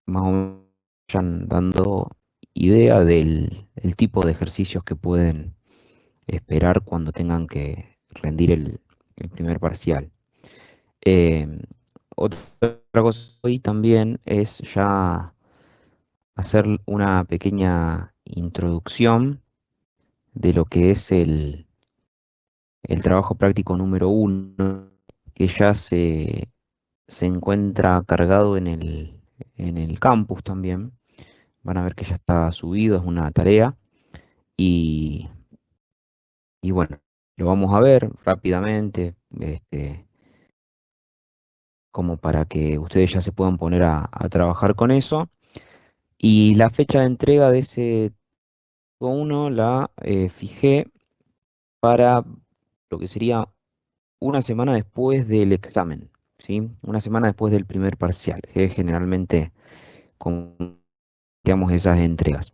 más o menos vayan dando idea del tipo de ejercicios que pueden esperar cuando tengan que rendir el primer parcial. Em, Otra cosa hoy también es ya hacer una pequeña introducción de lo que es el trabajo práctico número uno, que ya se encuentra cargado en el campus también. Van a ver que ya está subido, es una tarea. Y, y bueno, lo vamos a ver rápidamente, como para que ustedes ya se puedan poner a trabajar con eso. Y la fecha de entrega de ese uno la fijé para lo que sería una semana después del examen, ¿sí? Una semana después del primer parcial, que es generalmente como digamos esas entregas.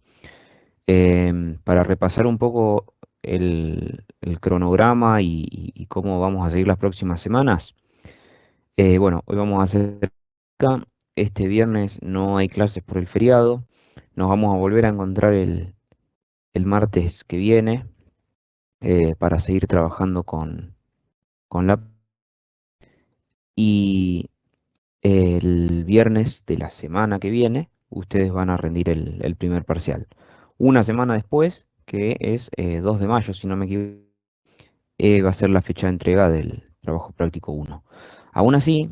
Para repasar un poco el cronograma y cómo vamos a seguir las próximas semanas, bueno, hoy vamos a hacer acá. Este viernes no hay clases por el feriado. Nos vamos a volver a encontrar el martes que viene para seguir trabajando con la... Y el viernes de la semana que viene, ustedes van a rendir el primer parcial. Una semana después, que es 2 de mayo, si no me equivoco, va a ser la fecha de entrega del trabajo práctico uno. Aún así,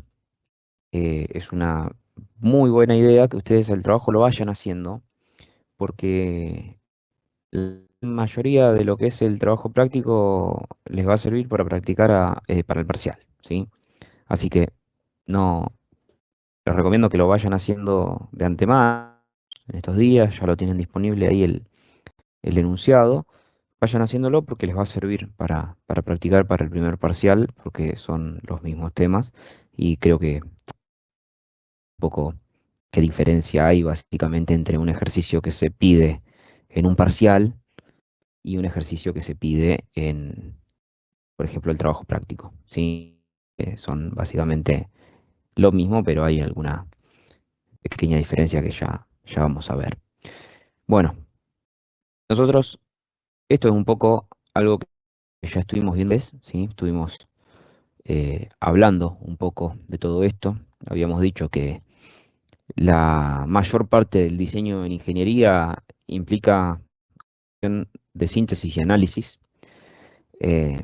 es una muy buena idea que ustedes el trabajo lo vayan haciendo, porque la mayoría de lo que es el trabajo práctico les va a servir para practicar para el parcial, ¿sí? Así que no, les recomiendo que lo vayan haciendo de antemano en estos días, ya lo tienen disponible ahí el enunciado. Vayan haciéndolo porque les va a servir para practicar para el primer parcial, porque son los mismos temas y creo que un poco qué diferencia hay básicamente entre un ejercicio que se pide en un parcial y un ejercicio que se pide en, por ejemplo, el trabajo práctico. Sí, son básicamente lo mismo, pero hay alguna pequeña diferencia que ya vamos a ver. Bueno, nosotros, esto es un poco algo que ya estuvimos viendo, ¿sí? Estuvimos hablando un poco de todo esto. Habíamos dicho que la mayor parte del diseño en ingeniería implica de síntesis y análisis. Eh,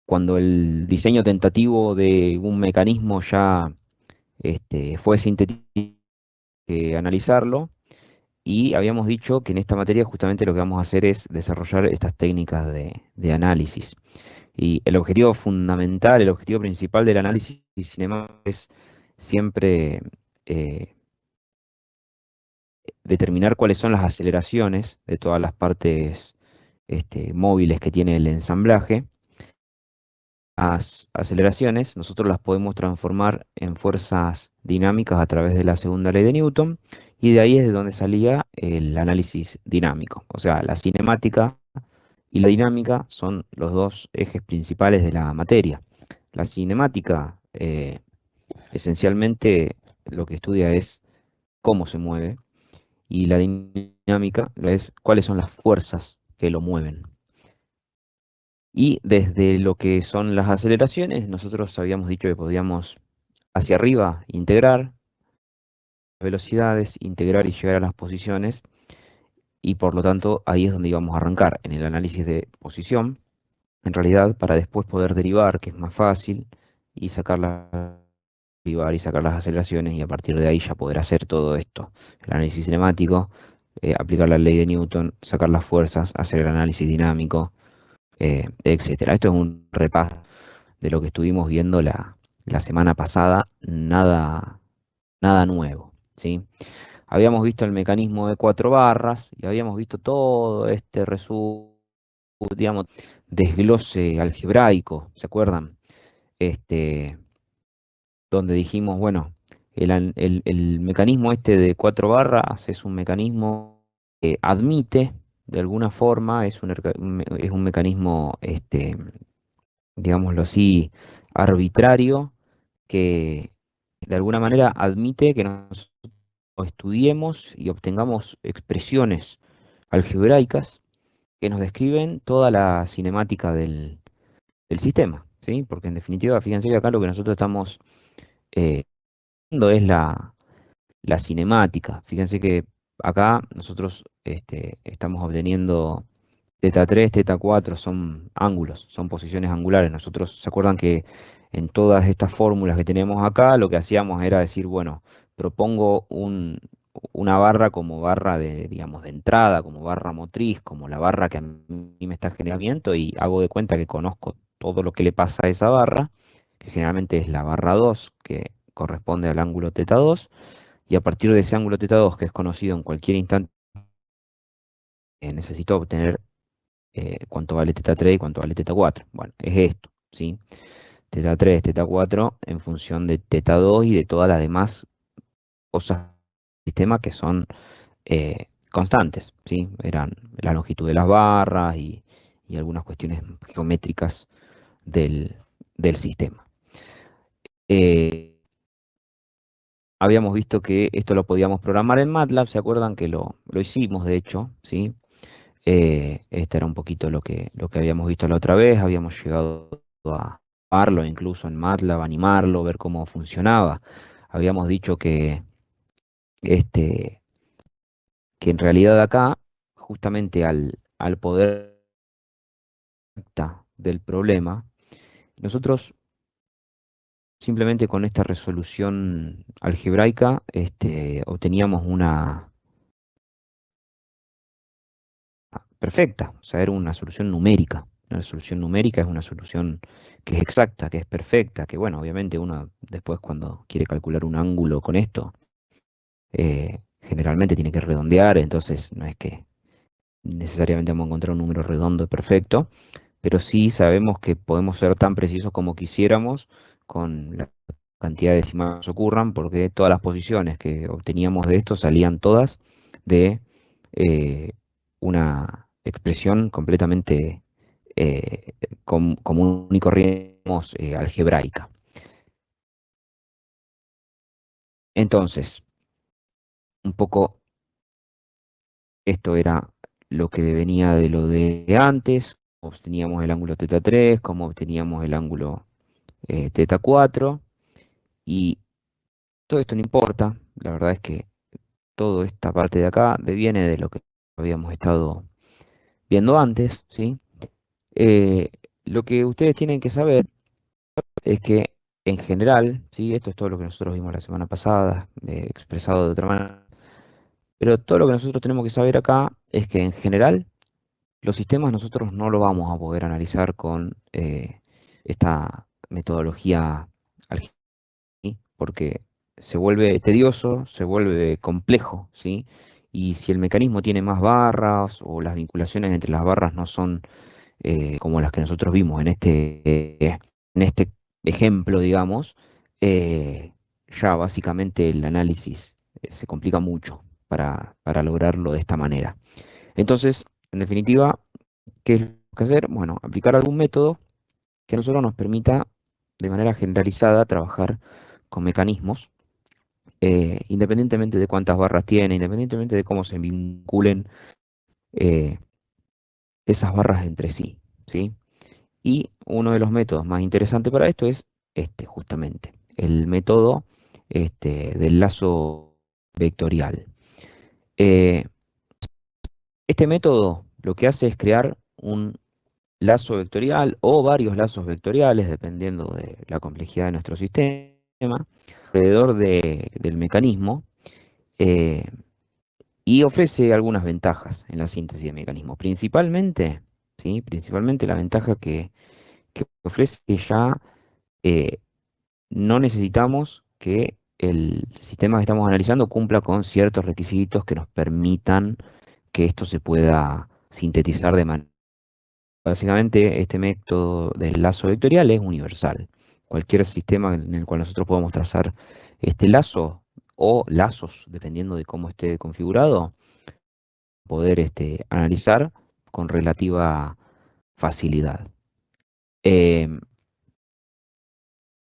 Cuando el diseño tentativo de un mecanismo ya fue sintetizado, analizarlo, y habíamos dicho que en esta materia justamente lo que vamos a hacer es desarrollar estas técnicas de análisis. Y el objetivo fundamental, el objetivo principal del análisis cinemático es siempre eh, determinar cuáles son las aceleraciones de todas las partes móviles que tiene el ensamblaje. Las aceleraciones nosotros las podemos transformar en fuerzas dinámicas a través de la segunda ley de Newton, y de ahí es de donde salía el análisis dinámico. O sea, la cinemática y la dinámica son los dos ejes principales de la materia. La cinemática esencialmente lo que estudia es cómo se mueve, y la dinámica es cuáles son las fuerzas que lo mueven. Y desde lo que son las aceleraciones, nosotros habíamos dicho que podíamos hacia arriba integrar velocidades, integrar y llegar a las posiciones, y por lo tanto ahí es donde íbamos a arrancar en el análisis de posición, en realidad para después poder derivar, que es más fácil, y derivar y sacar las aceleraciones, y a partir de ahí ya poder hacer todo esto, el análisis cinemático, aplicar la ley de Newton, sacar las fuerzas, hacer el análisis dinámico, etcétera. Esto es un repaso de lo que estuvimos viendo la semana pasada, nada nuevo, ¿sí? Habíamos visto el mecanismo de 4 barras y habíamos visto todo este resumen, digamos, desglose algebraico, ¿se acuerdan? Este, Donde dijimos, bueno, el mecanismo este de 4 barras es un mecanismo que admite, de alguna forma, es un mecanismo, digámoslo así, arbitrario, que de alguna manera admite que nosotros estudiemos y obtengamos expresiones algebraicas que nos describen toda la cinemática del sistema, ¿sí? Porque en definitiva, fíjense que acá lo que nosotros estamos eh, viendo es la cinemática. Fíjense que acá nosotros estamos obteniendo teta 3, teta 4, son ángulos, son posiciones angulares. Nosotros, ¿se acuerdan que en todas estas fórmulas que tenemos acá, lo que hacíamos era decir, bueno, propongo una barra como barra de, digamos, de entrada, como barra motriz, como la barra que a mí me está generando y hago de cuenta que conozco todo lo que le pasa a esa barra, que generalmente es la barra 2, que corresponde al ángulo teta 2, y a partir de ese ángulo teta 2, que es conocido en cualquier instante, necesito obtener cuánto vale teta 3 y cuánto vale teta 4. Bueno, es esto, ¿sí? Teta 3, teta 4 en función de teta 2 y de todas las demás cosas del sistema que son constantes, ¿sí? Eran la longitud de las barras y algunas cuestiones geométricas del sistema. Eh, Habíamos visto que esto lo podíamos programar en MATLAB, ¿se acuerdan que lo hicimos de hecho? ¿Sí? Este era un poquito lo que habíamos visto la otra vez, habíamos llegado a probarlo incluso en MATLAB, animarlo, ver cómo funcionaba. Habíamos dicho este, que en realidad acá, justamente al poder del problema, nosotros simplemente con esta resolución algebraica obteníamos una perfecta, o sea, era una solución numérica. Una solución numérica es una solución que es exacta, que es perfecta, que bueno, obviamente uno después cuando quiere calcular un ángulo con esto, generalmente tiene que redondear, entonces no es que necesariamente vamos a encontrar un número redondo perfecto, pero sí sabemos que podemos ser tan precisos como quisiéramos con la cantidad de decimales que nos ocurran, porque todas las posiciones que obteníamos de esto salían todas de una expresión completamente común y corriente, digamos, algebraica. Entonces, un poco esto era lo que venía de lo de antes, obteníamos el ángulo teta 3, como obteníamos el ángulo teta 4, y todo esto no importa, la verdad es que toda esta parte de acá deviene de lo que habíamos estado viendo antes, ¿sí? Eh, lo que ustedes tienen que saber es que en general, ¿sí? Esto es todo lo que nosotros vimos la semana pasada, expresado de otra manera, pero todo lo que nosotros tenemos que saber acá es que en general los sistemas nosotros no lo vamos a poder analizar con esta metodología álgebra, ¿sí? Porque se vuelve tedioso, se vuelve complejo, ¿sí? Y si el mecanismo tiene más barras o las vinculaciones entre las barras no son como las que nosotros vimos en este ejemplo, digamos, ya básicamente el análisis se complica mucho para lograrlo de esta manera. Entonces, en definitiva, ¿qué es lo que hacer? Bueno, aplicar algún método que a nosotros nos permita de manera generalizada trabajar con mecanismos, independientemente de cuántas barras tiene, independientemente de cómo se vinculen eh, esas barras entre sí, ¿sí? Y uno de los métodos más interesantes para esto es justamente, el método del lazo vectorial. Eh, este método lo que hace es crear un lazo vectorial o varios lazos vectoriales, dependiendo de la complejidad de nuestro sistema, alrededor del mecanismo, eh, y ofrece algunas ventajas en la síntesis de mecanismos. Principalmente, ¿sí? Principalmente la ventaja que ofrece que ya eh, no necesitamos que el sistema que estamos analizando cumpla con ciertos requisitos que nos permitan que esto se pueda sintetizar de manera. Básicamente, este método del lazo vectorial es universal. Cualquier sistema en el cual nosotros podamos trazar este lazo o lazos, dependiendo de cómo esté configurado, poder analizar con relativa facilidad. Em,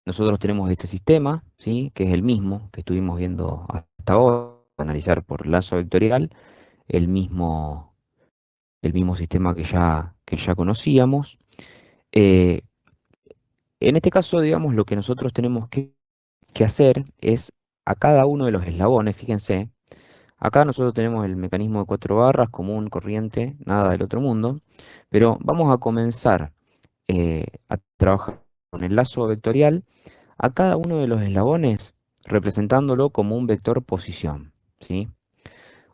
nosotros tenemos este sistema, ¿sí? Que es el mismo que estuvimos viendo hasta ahora, analizar por lazo vectorial, el mismo, el mismo sistema que ya conocíamos. Eh, en este caso, digamos, lo que nosotros tenemos que hacer es a cada uno de los eslabones, fíjense, acá nosotros tenemos el mecanismo de 4 barras, común, corriente, nada del otro mundo, pero vamos a comenzar a trabajar con el lazo vectorial a cada uno de los eslabones representándolo como un vector posición, ¿sí?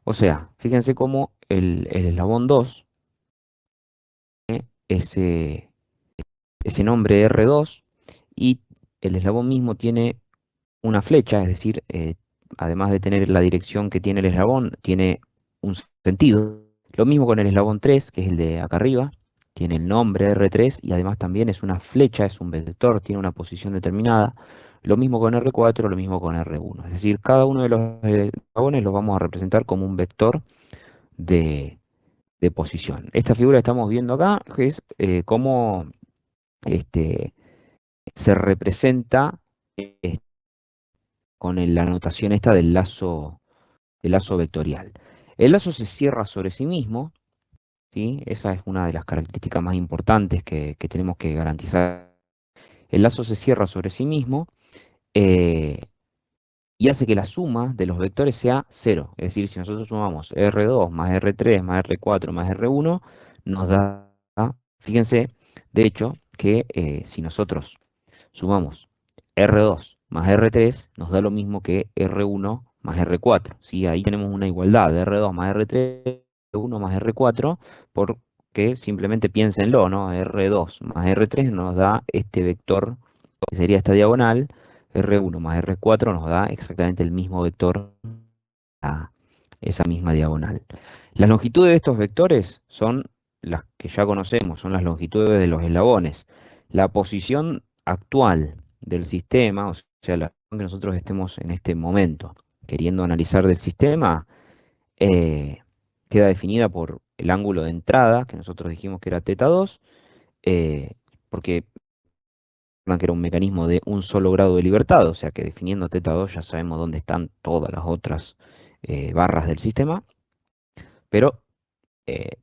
O sea, fíjense cómo el eslabón 2, ese, ese nombre R2, y el eslabón mismo tiene una flecha, es decir, además de tener la dirección que tiene el eslabón, tiene un sentido. Lo mismo con el eslabón 3, que es el de acá arriba, tiene el nombre R3 y además también es una flecha, es un vector, tiene una posición determinada. Lo mismo con R4, lo mismo con R1. Es decir, cada uno de los eslabones los vamos a representar como un vector de, de posición. Esta figura que estamos viendo acá es cómo este, se representa con la anotación esta del lazo vectorial. El lazo se cierra sobre sí mismo, ¿sí? Esa es una de las características más importantes que tenemos que garantizar. El lazo se cierra sobre sí mismo eh, y hace que la suma de los vectores sea cero. Es decir, si nosotros sumamos R2 más R3 más R4 más R1, nos da, fíjense, de hecho, que si nosotros sumamos R2 más R3, nos da lo mismo que R1 más R4. ¿Sí? Ahí tenemos una igualdad de R2 más R3, R1 más R4, porque simplemente piénsenlo, ¿no? R2 más R3 nos da este vector, que sería esta diagonal, R1 más R4 nos da exactamente el mismo vector a esa misma diagonal. Las longitudes de estos vectores son las que ya conocemos, son las longitudes de los eslabones. La posición actual del sistema, o sea, la que nosotros estemos en este momento queriendo analizar del sistema, eh, queda definida por el ángulo de entrada, que nosotros dijimos que era θ2, eh, porque recuerdan que era un mecanismo de un solo grado de libertad, o sea que definiendo θ2 ya sabemos dónde están todas las otras barras del sistema, pero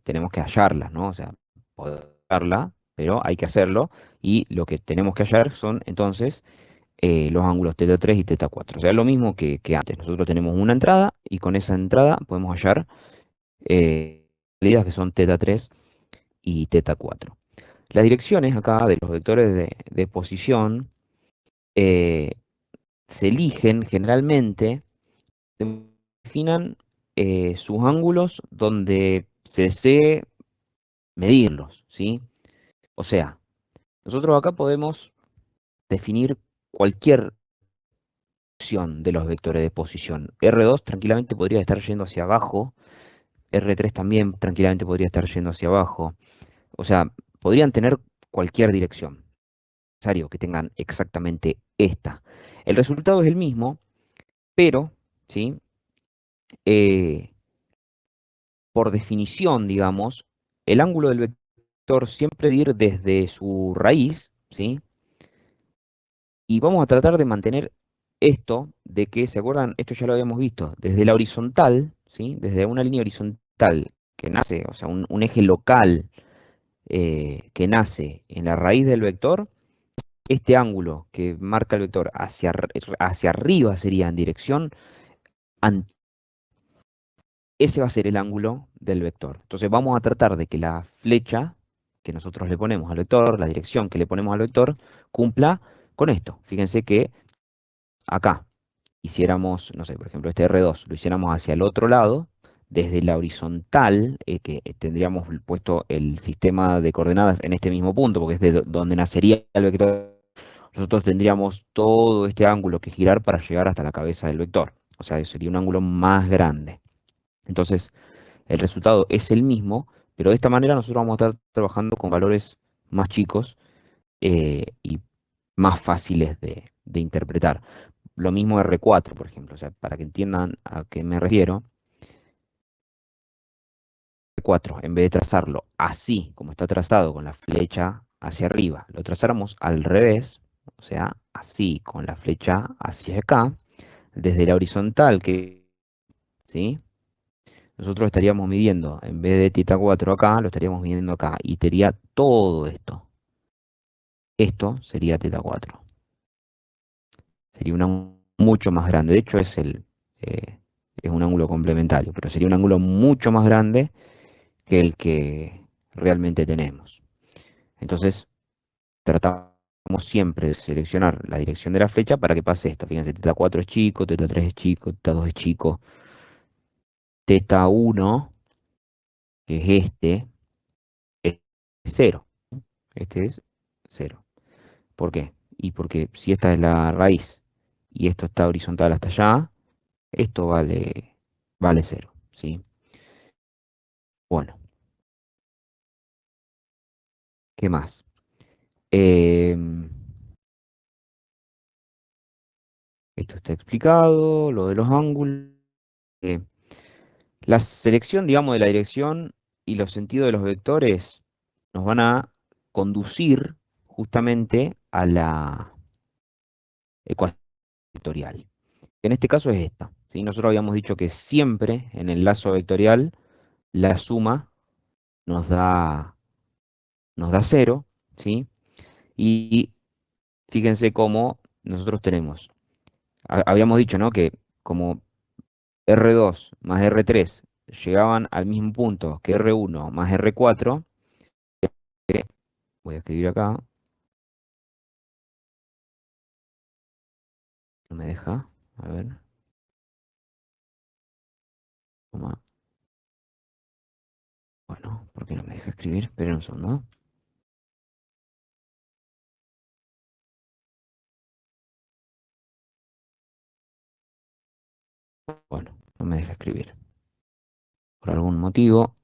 tenemos que hallarlas, ¿no? O sea, poder hallarla, pero hay que hacerlo, y lo que tenemos que hallar son entonces los ángulos θ3 y θ4. O sea, lo mismo que antes. Nosotros tenemos una entrada y con esa entrada podemos hallar salidas que son θ3 y θ4. Las direcciones acá de los vectores de posición eh, se eligen generalmente, definan sus ángulos donde se desee medirlos, ¿sí? O sea, nosotros acá podemos definir cualquier opción de los vectores de posición. R2 tranquilamente podría estar yendo hacia abajo, R3 también tranquilamente podría estar yendo hacia abajo. O sea, podrían tener cualquier dirección. Es necesario que tengan exactamente esta. El resultado es el mismo, pero, ¿sí? Eh, por definición, digamos, el ángulo del vector siempre debe ir desde su raíz, ¿sí? Y vamos a tratar de mantener esto, de que, ¿se acuerdan? Esto ya lo habíamos visto, desde la horizontal, ¿sí? Desde una línea horizontal que nace, o sea, un eje local que nace en la raíz del vector, este ángulo que marca el vector hacia arriba sería en dirección anti, ese va a ser el ángulo del vector. Entonces vamos a tratar de que la flecha que nosotros le ponemos al vector, la dirección que le ponemos al vector, cumpla con esto. Fíjense que acá hiciéramos, no sé, por ejemplo, este R2, lo hiciéramos hacia el otro lado, desde la horizontal, que tendríamos puesto el sistema de coordenadas en este mismo punto, porque es de donde nacería el vector, nosotros tendríamos todo este ángulo que girar para llegar hasta la cabeza del vector. O sea, sería un ángulo más grande. Entonces, el resultado es el mismo, pero de esta manera nosotros vamos a estar trabajando con valores más chicos y más fáciles de interpretar. Lo mismo R4, por ejemplo, o sea, para que entiendan a qué me refiero. R4, en vez de trazarlo así, como está trazado, con la flecha hacia arriba, lo trazáramos al revés, o sea, así, con la flecha hacia acá, desde la horizontal, ¿sí? Nosotros estaríamos midiendo, en vez de teta 4 acá, lo estaríamos midiendo acá, y sería todo esto. Esto sería teta 4. Sería un ángulo mucho más grande. De hecho, es un ángulo complementario, pero sería un ángulo mucho más grande que el que realmente tenemos. Entonces, tratamos siempre de seleccionar la dirección de la flecha para que pase esto. Fíjense, teta 4 es chico, teta 3 es chico, teta 2 es chico, teta 1, que es es cero. Este es cero. ¿Por qué? Y porque si esta es la raíz y esto está horizontal hasta allá, esto vale cero, ¿sí? Bueno, ¿qué más? Em, Esto está explicado, lo de los ángulos. eh, la selección, digamos, de la dirección y los sentidos de los vectores nos van a conducir justamente a la ecuación vectorial. En este caso es esta, ¿sí? Nosotros habíamos dicho que siempre en el lazo vectorial la suma nos da, nos da cero, ¿sí? Y fíjense cómo nosotros tenemos, habíamos dicho, ¿no? Que como R2 más R3 llegaban al mismo punto que R1 más R4, voy a escribir acá, no me deja, a ver, toma, bueno, ¿por qué no me deja escribir? Esperen un segundo, bueno, no me deja escribir, por algún motivo,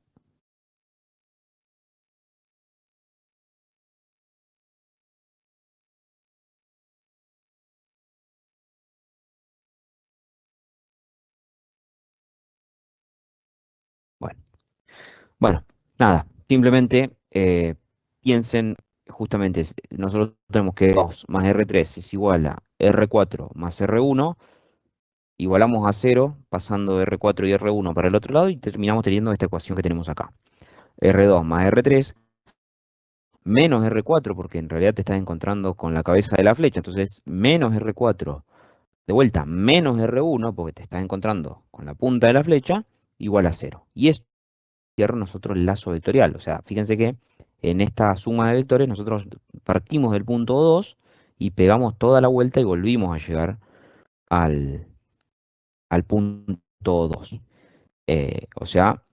bueno, bueno, nada, simplemente piensen, justamente, nosotros tenemos que 2 más R3 es igual a R4 más R1, igualamos a cero, pasando R4 y R1 para el otro lado y terminamos teniendo esta ecuación que tenemos acá. R2 más R3 menos R4, porque en realidad te estás encontrando con la cabeza de la flecha, entonces menos R4, de vuelta, menos R1, porque te estás encontrando con la punta de la flecha, igual a cero. Y esto cierra nosotros el lazo vectorial, o sea, fíjense que en esta suma de vectores nosotros partimos del punto 2 y pegamos toda la vuelta y volvimos a llegar al, al punto 2. O sea,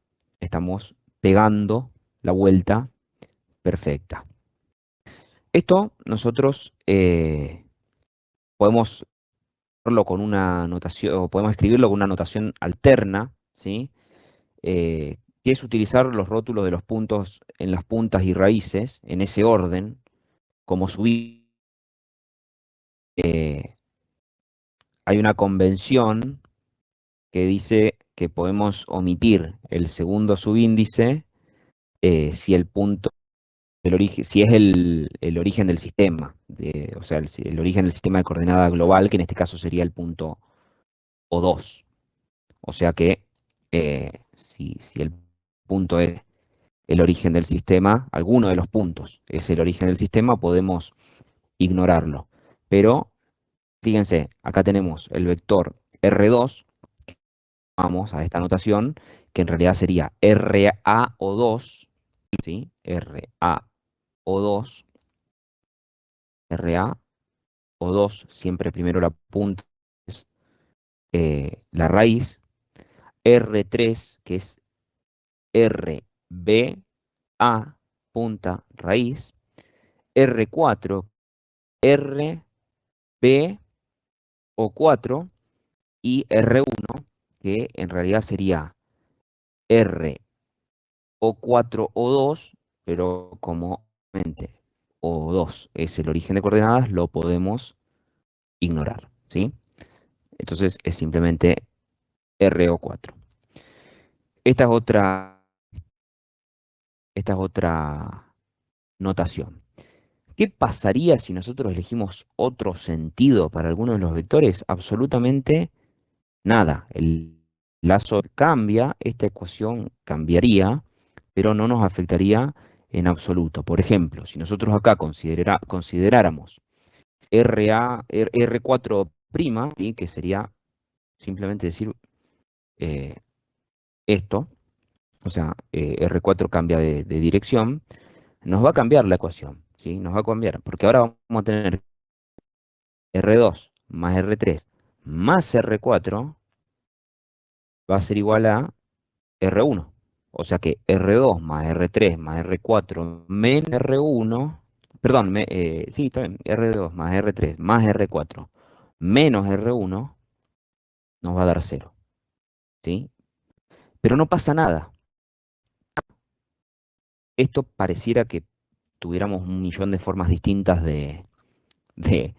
estamos pegando la vuelta perfecta. Esto nosotros podemos verlo con una notación, o podemos escribirlo con una notación alterna, ¿sí? Que es utilizar los rótulos de los puntos en las puntas y raíces, en ese orden, como subir. eh, Hay una convención que dice que podemos omitir el segundo subíndice si el punto, el origen, si es el origen del sistema, o sea, el origen del sistema de coordenada global, que en este caso sería el punto O2. O sea que si el punto es el origen del sistema, alguno de los puntos es el origen del sistema, podemos ignorarlo. Pero fíjense, acá tenemos el vector R2, vamos a esta notación, que en realidad sería RaO2, ¿sí? RaO2, RaO2, siempre primero la punta es la raíz, R3, que es RB A punta raíz, R4, R, B o 4 y R1, que en realidad sería R o 4 o 2, pero como obviamente O2 es el origen de coordenadas, lo podemos ignorar, ¿sí? Entonces es simplemente R o 4. Esta es otra, esta es otra notación. ¿Qué pasaría si nosotros elegimos otro sentido para alguno de los vectores? Absolutamente nada. El lazo cambia, esta ecuación cambiaría, pero no nos afectaría en absoluto. Por ejemplo, si nosotros acá consideráramos R4', ¿sí? Que sería simplemente decir eh, esto, o sea, R4 cambia de dirección, nos va a cambiar la ecuación, ¿sí? Nos va a cambiar, porque ahora vamos a tener R2 más R3 más R4 va a ser igual a R1. O sea que R2 más R3 más R4 menos R1, perdón, sí, está bien, R2 más R3 más R4 menos R1 nos va a dar 0, ¿sí? Pero no pasa nada. Esto pareciera que tuviéramos un millón de formas distintas de, de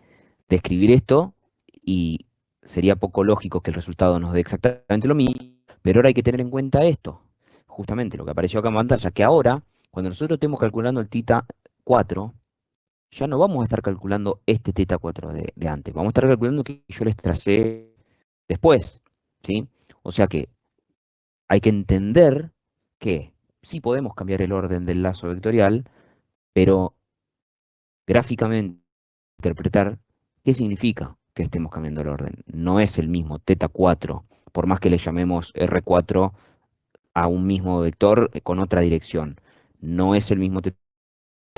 escribir esto y sería poco lógico que el resultado nos dé exactamente lo mismo, pero ahora hay que tener en cuenta esto, justamente lo que apareció acá en pantalla, que ahora, cuando nosotros estemos calculando el tita 4, ya no vamos a estar calculando este teta 4 de antes, vamos a estar calculando que yo les tracé después, ¿sí? O sea que hay que entender que sí podemos cambiar el orden del lazo vectorial, pero gráficamente interpretar qué significa que estemos cambiando el orden. No es el mismo teta 4, por más que le llamemos R4 a un mismo vector con otra dirección. No es el mismo teta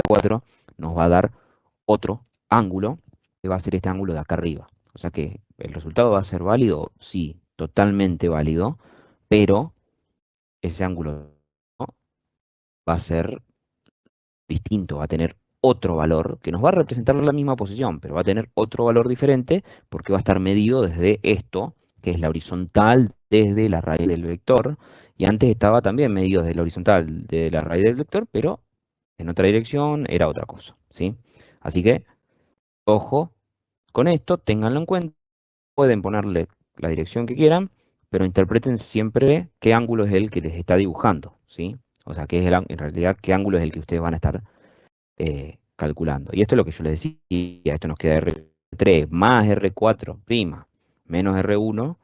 4, nos va a dar otro ángulo, que va a ser este ángulo de acá arriba. O sea que el resultado va a ser válido, sí, totalmente válido, pero ese ángulo, ¿no?, va a ser distinto, va a tener otro valor que nos va a representar la misma posición, pero va a tener otro valor diferente porque va a estar medido desde esto, que es la horizontal desde la raíz del vector, y antes estaba también medido desde la horizontal de la raíz del vector, pero en otra dirección era otra cosa, ¿sí? Así que, ojo con esto, ténganlo en cuenta, pueden ponerle la dirección que quieran, pero interpreten siempre qué ángulo es el que les está dibujando, ¿sí? O sea, en realidad qué ángulo es el que ustedes van a estar calculando. Y esto es lo que yo les decía, esto nos queda R3 más R4' menos R1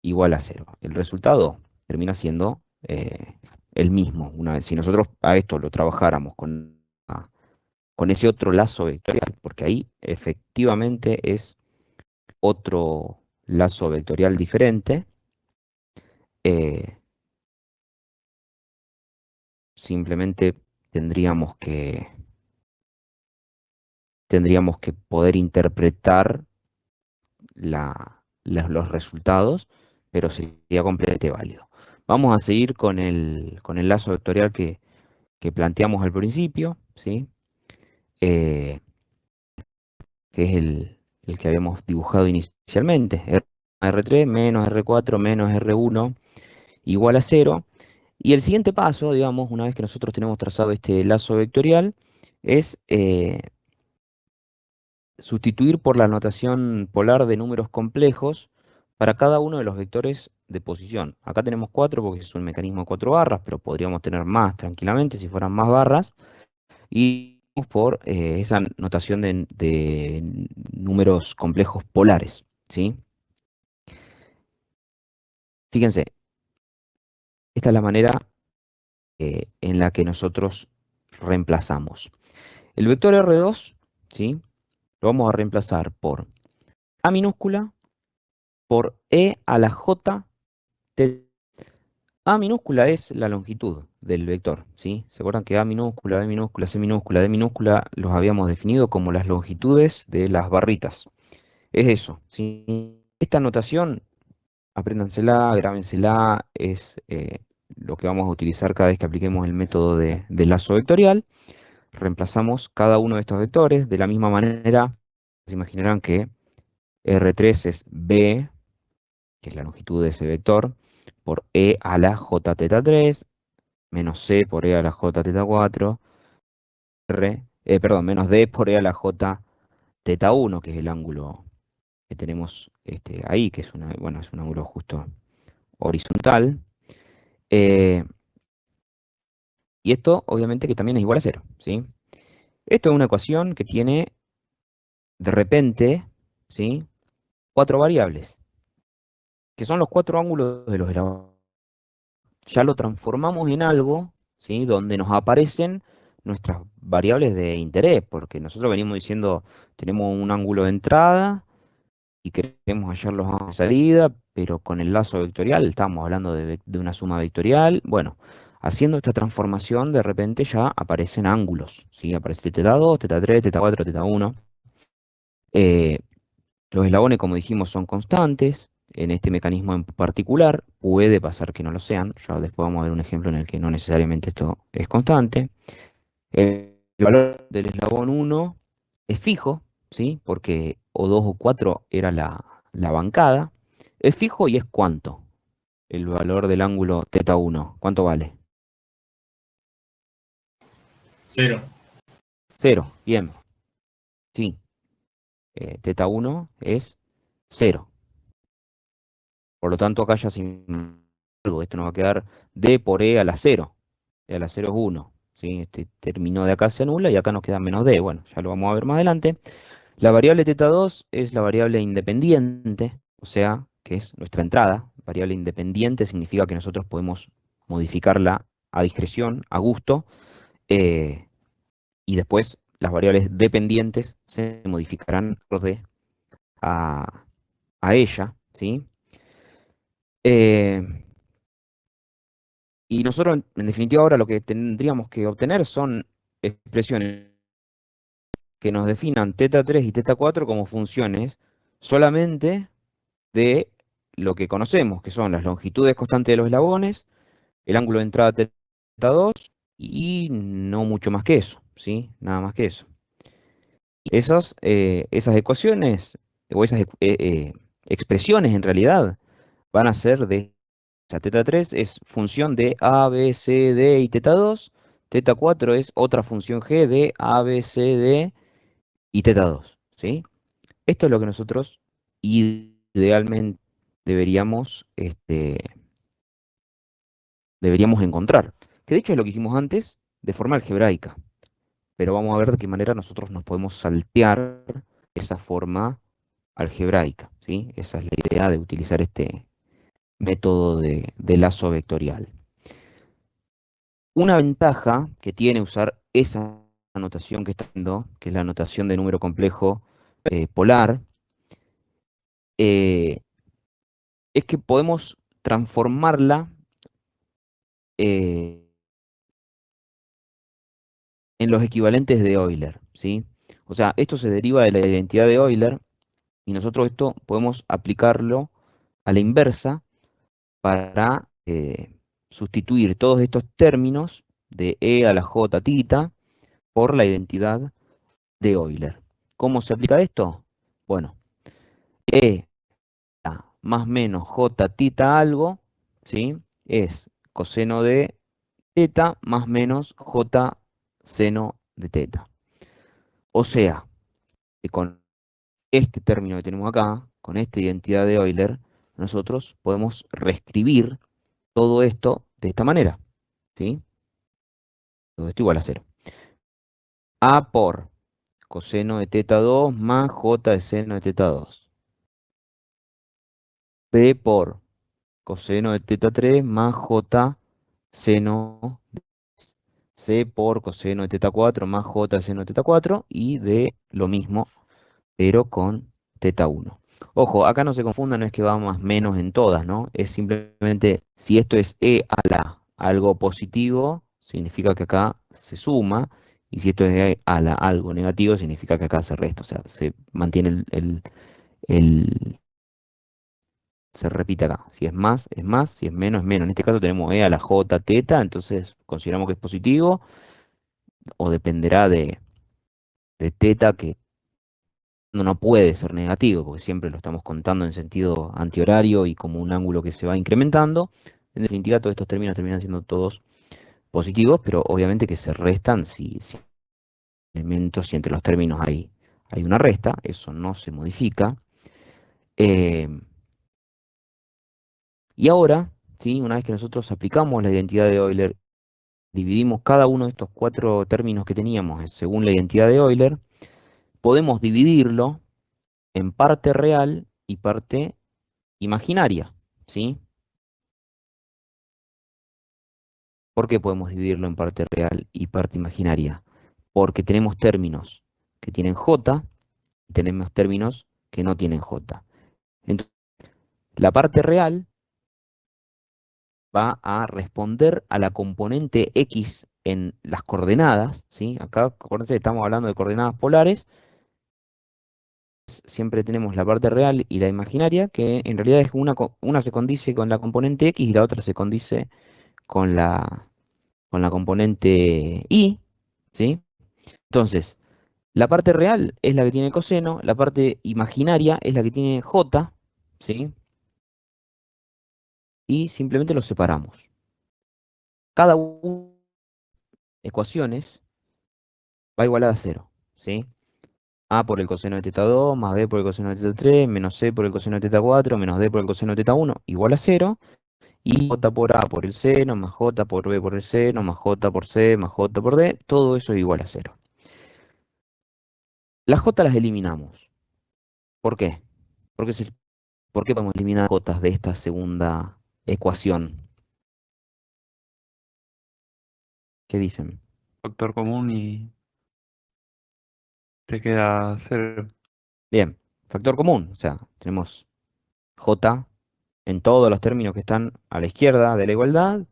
igual a 0. El resultado termina siendo el mismo. Una vez, si nosotros a esto lo trabajáramos con ese otro lazo vectorial, porque ahí efectivamente es otro lazo vectorial diferente, eh, simplemente tendríamos que, tendríamos que poder interpretar los resultados, pero sería completamente válido. Vamos a seguir con el lazo vectorial que planteamos al principio, ¿sí? Eh, que es el que habíamos dibujado inicialmente. R3 menos R4 menos R1 igual a 0. Y el siguiente paso, digamos, una vez que nosotros tenemos trazado este lazo vectorial, es sustituir por la notación polar de números complejos para cada uno de los vectores de posición. Acá tenemos 4 porque es un mecanismo de 4 barras, pero podríamos tener más tranquilamente si fueran más barras. Y por esa notación de números complejos polares, ¿sí? Fíjense, esta es la manera en la que nosotros reemplazamos. El vector R2, ¿sí?, lo vamos a reemplazar por A minúscula por E a la J. A minúscula es la longitud del vector, ¿sí? ¿Se acuerdan que A minúscula, B minúscula, C minúscula, D minúscula los habíamos definido como las longitudes de las barritas? Es eso, ¿sí? Esta notación, apréndansela, grábensela, es lo que vamos a utilizar cada vez que apliquemos el método de lazo vectorial. Reemplazamos cada uno de estos vectores de la misma manera. Se imaginarán que R3 es B, que es la longitud de ese vector, por E a la J teta 3, menos C por E a la J teta 4, menos D por E a la J teta 1, que es el ángulo que tenemos ahí, que es bueno, es un ángulo justo horizontal. Eh, y esto obviamente que también es igual a 0, ¿sí? Esto es una ecuación que tiene de repente, ¿sí? 4 variables, que son los 4 ángulos de los eslabones. Ya lo transformamos en algo, ¿sí? Donde nos aparecen nuestras variables de interés, porque nosotros venimos diciendo, tenemos un ángulo de entrada y queremos hallar los ángulos de salida, pero con el lazo vectorial estamos hablando de una suma vectorial. Bueno, haciendo esta transformación, de repente ya aparecen ángulos, ¿sí? Aparece teta 2, teta 3, teta 4, teta 1. Eh, los eslabones, como dijimos, son constantes. En este mecanismo en particular, puede pasar que no lo sean. Ya después vamos a ver un ejemplo en el que no necesariamente esto es constante. El valor del eslabón 1 es fijo, ¿sí? Porque o 2 o 4 era la bancada. Es fijo y es cuánto. El valor del ángulo teta 1. ¿Cuánto vale? 0. 0. Bien. Sí. Teta 1 es 0. Por lo tanto, acá ya sin algo, esto nos va a quedar d por e a la 0. E a la 0 es 1. ¿Sí? Este término de acá se anula y acá nos queda menos d. Bueno, ya lo vamos a ver más adelante. La variable teta 2 es la variable independiente, o sea, que es nuestra entrada. Variable independiente significa que nosotros podemos modificarla a discreción, a gusto, eh, y después las variables dependientes se modificarán acorde a, a ella, ¿sí? Eh, y nosotros, en definitiva, ahora lo que tendríamos que obtener son expresiones que nos definan teta 3 y teta 4 como funciones solamente de lo que conocemos, que son las longitudes constantes de los eslabones, el ángulo de entrada teta 2 y no mucho más que eso, ¿sí? Nada más que eso. Esas ecuaciones o esas expresiones en realidad van a ser de, o sea, teta 3 es función de A, B, C, D y teta 2, teta 4 es otra función G de A, B, C, D y teta 2, ¿sí? Esto es lo que nosotros idealmente deberíamos, deberíamos encontrar. Que de hecho es lo que hicimos antes de forma algebraica. Pero vamos a ver de qué manera nosotros nos podemos saltear esa forma algebraica, ¿sí? Esa es la idea de utilizar este método de lazo vectorial. Una ventaja que tiene usar esa notación que está viendo, que es la notación de número complejo polar, eh, es que podemos transformarla eh, en los equivalentes de Euler, ¿sí? O sea, esto se deriva de la identidad de Euler y nosotros esto podemos aplicarlo a la inversa para sustituir todos estos términos de e a la j tita por la identidad de Euler. ¿Cómo se aplica esto? Bueno, e más menos j tita algo, ¿sí? Es coseno de teta más menos j seno de teta. O sea, que con este término que tenemos acá, con esta identidad de Euler, nosotros podemos reescribir todo esto de esta manera, ¿sí? Todo esto igual a 0. A por coseno de teta 2 más j de seno de teta 2. B por coseno de teta 3 más j seno de 3. C por coseno de teta 4 más j de seno de teta 4. Y D lo mismo, pero con teta 1. Ojo, acá no se confundan, no es que va más menos en todas, ¿no? Es simplemente, si esto es e a la algo positivo, significa que acá se suma, y si esto es e a la algo negativo, significa que acá se resta, o sea, se mantiene el- se repite acá. Si es más, es más, si es menos, es menos. En este caso tenemos e a la j teta, entonces consideramos que es positivo, o dependerá de teta, que no puede ser negativo, porque siempre lo estamos contando en sentido antihorario y como un ángulo que se va incrementando. En definitiva, todos estos términos terminan siendo todos positivos, pero obviamente que se restan si elementos, si entre los términos hay una resta, eso no se modifica. Eh, y ahora, ¿sí? Una vez que nosotros aplicamos la identidad de Euler dividimos cada uno de estos cuatro términos que teníamos según la identidad de Euler, podemos dividirlo en parte real y parte imaginaria, ¿sí? ¿Por qué podemos dividirlo en parte real y parte imaginaria? Porque tenemos términos que tienen j y tenemos términos que no tienen j. Entonces, la parte real va a responder a la componente x en las coordenadas, ¿sí? Acá, acuérdense, estamos hablando de coordenadas polares, siempre tenemos la parte real y la imaginaria, que en realidad es una se condice con la componente x y la otra se condice con la componente y, ¿sí? Entonces, la parte real es la que tiene coseno, la parte imaginaria es la que tiene j, ¿sí? Y simplemente los separamos. Cada una de las ecuaciones va igualada a cero, ¿sí? A por el coseno de teta 2, más B por el coseno de teta 3, menos C por el coseno de teta 4, menos D por el coseno de teta 1, igual a cero. Y J por A por el seno, más J por B por el seno, más J por C, más J por D, todo eso es igual a cero. Las J las eliminamos. ¿Por qué? Porque ¿por qué podemos eliminar J de esta segunda ecuación? ¿Qué dicen? Factor común y te queda cero. Bien, factor común, o sea, tenemos J en todos los términos que están a la izquierda de la igualdad,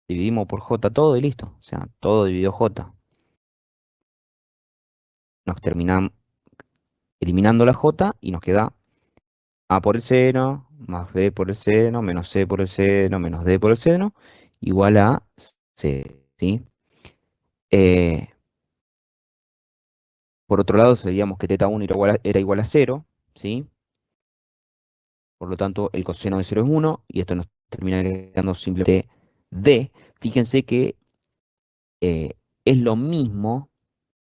dividimos por J todo y listo, o sea, todo dividido J. Nos terminamos eliminando la J y nos queda A por el seno, más B por el seno, menos C por el seno, menos D por el seno, igual a C, ¿sí? Eh, por otro lado, sabíamos que teta 1 era igual a 0, ¿sí? Por lo tanto, el coseno de 0 es 1, y esto nos termina quedando simplemente D. Fíjense que es lo mismo,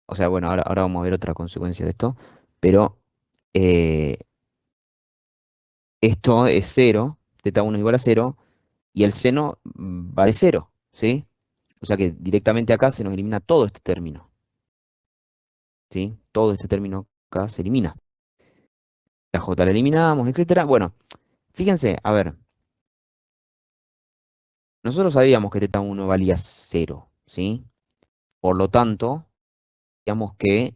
o sea, bueno, ahora vamos a ver otra consecuencia de esto, pero eh, esto es 0, teta 1 es igual a 0, y el seno vale 0, ¿sí? O sea que directamente acá se nos elimina todo este término, ¿sí? Todo este término acá se elimina. La J la eliminamos, etcétera. Bueno, fíjense, a ver, nosotros sabíamos que teta 1 valía 0, ¿sí? Por lo tanto, digamos que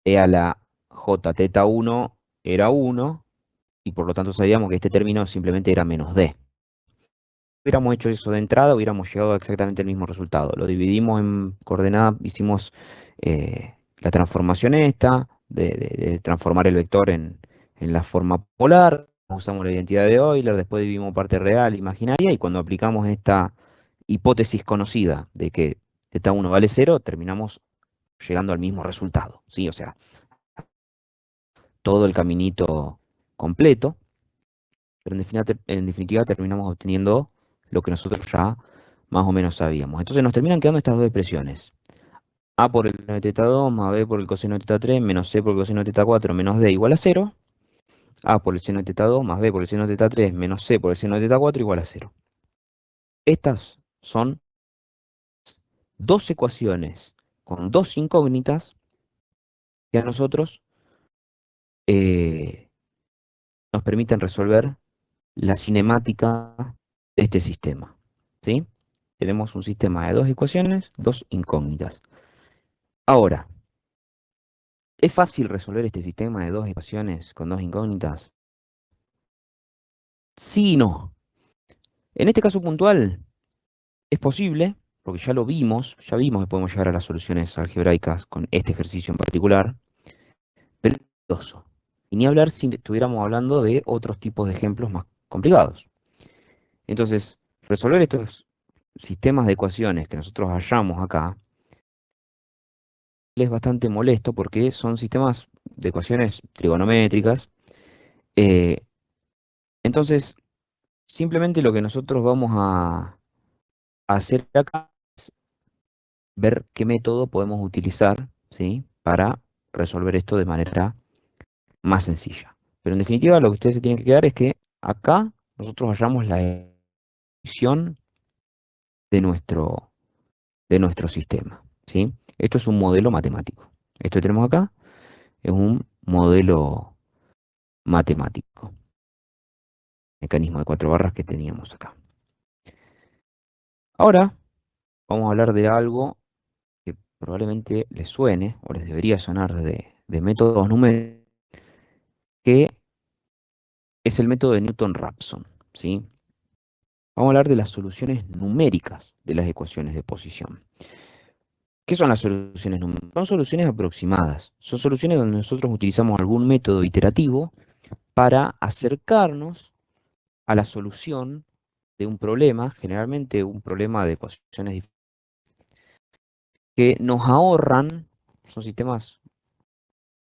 E a la J teta 1 era 1, y por lo tanto sabíamos que este término simplemente era menos D. Hubiéramos hecho eso de entrada, hubiéramos llegado a exactamente el mismo resultado. Lo dividimos en coordenadas, hicimos la transformación esta, de transformar el vector en la forma polar, usamos la identidad de Euler, después dividimos parte real, imaginaria, y cuando aplicamos esta hipótesis conocida de que θ 1 vale 0, terminamos llegando al mismo resultado, ¿sí? O sea, todo el caminito completo, pero en definitiva terminamos obteniendo lo que nosotros ya más o menos sabíamos. Entonces nos terminan quedando estas dos expresiones. A por el coseno de teta 2 más B por el coseno de teta 3 menos C por el coseno de teta 4 menos D igual a 0. A por el seno de teta 2 más B por el seno de teta 3 menos C por el seno de teta 4 igual a 0. Estas son dos ecuaciones con dos incógnitas que a nosotros eh, nos permiten resolver la cinemática de este sistema, ¿sí? Tenemos un sistema de dos ecuaciones, dos incógnitas. Ahora, ¿es fácil resolver este sistema de dos ecuaciones con dos incógnitas? Sí y no. En este caso puntual es posible, porque ya vimos que podemos llegar a las soluciones algebraicas con este ejercicio en particular, pero es peligroso. Y ni hablar si estuviéramos hablando de otros tipos de ejemplos más complicados. Entonces, resolver estos sistemas de ecuaciones que nosotros hallamos acá es bastante molesto porque son sistemas de ecuaciones trigonométricas. eh, entonces, simplemente lo que nosotros vamos a hacer acá es ver qué método podemos utilizar, ¿sí? Para resolver esto de manera más sencilla. Pero en definitiva, lo que ustedes se tienen que quedar es que acá nosotros hallamos la posición de nuestro sistema, ¿sí? Esto es un modelo matemático. Esto que tenemos acá es un modelo matemático, mecanismo de 4 barras que teníamos acá. Ahora vamos a hablar de algo que probablemente les suene o les debería sonar de métodos numéricos, que es el método de Newton-Raphson, ¿sí? Vamos a hablar de las soluciones numéricas de las ecuaciones de posición. ¿Qué son las soluciones numéricas? Son soluciones aproximadas. Son soluciones donde nosotros utilizamos algún método iterativo para acercarnos a la solución de un problema, generalmente un problema de ecuaciones que nos ahorran, son sistemas,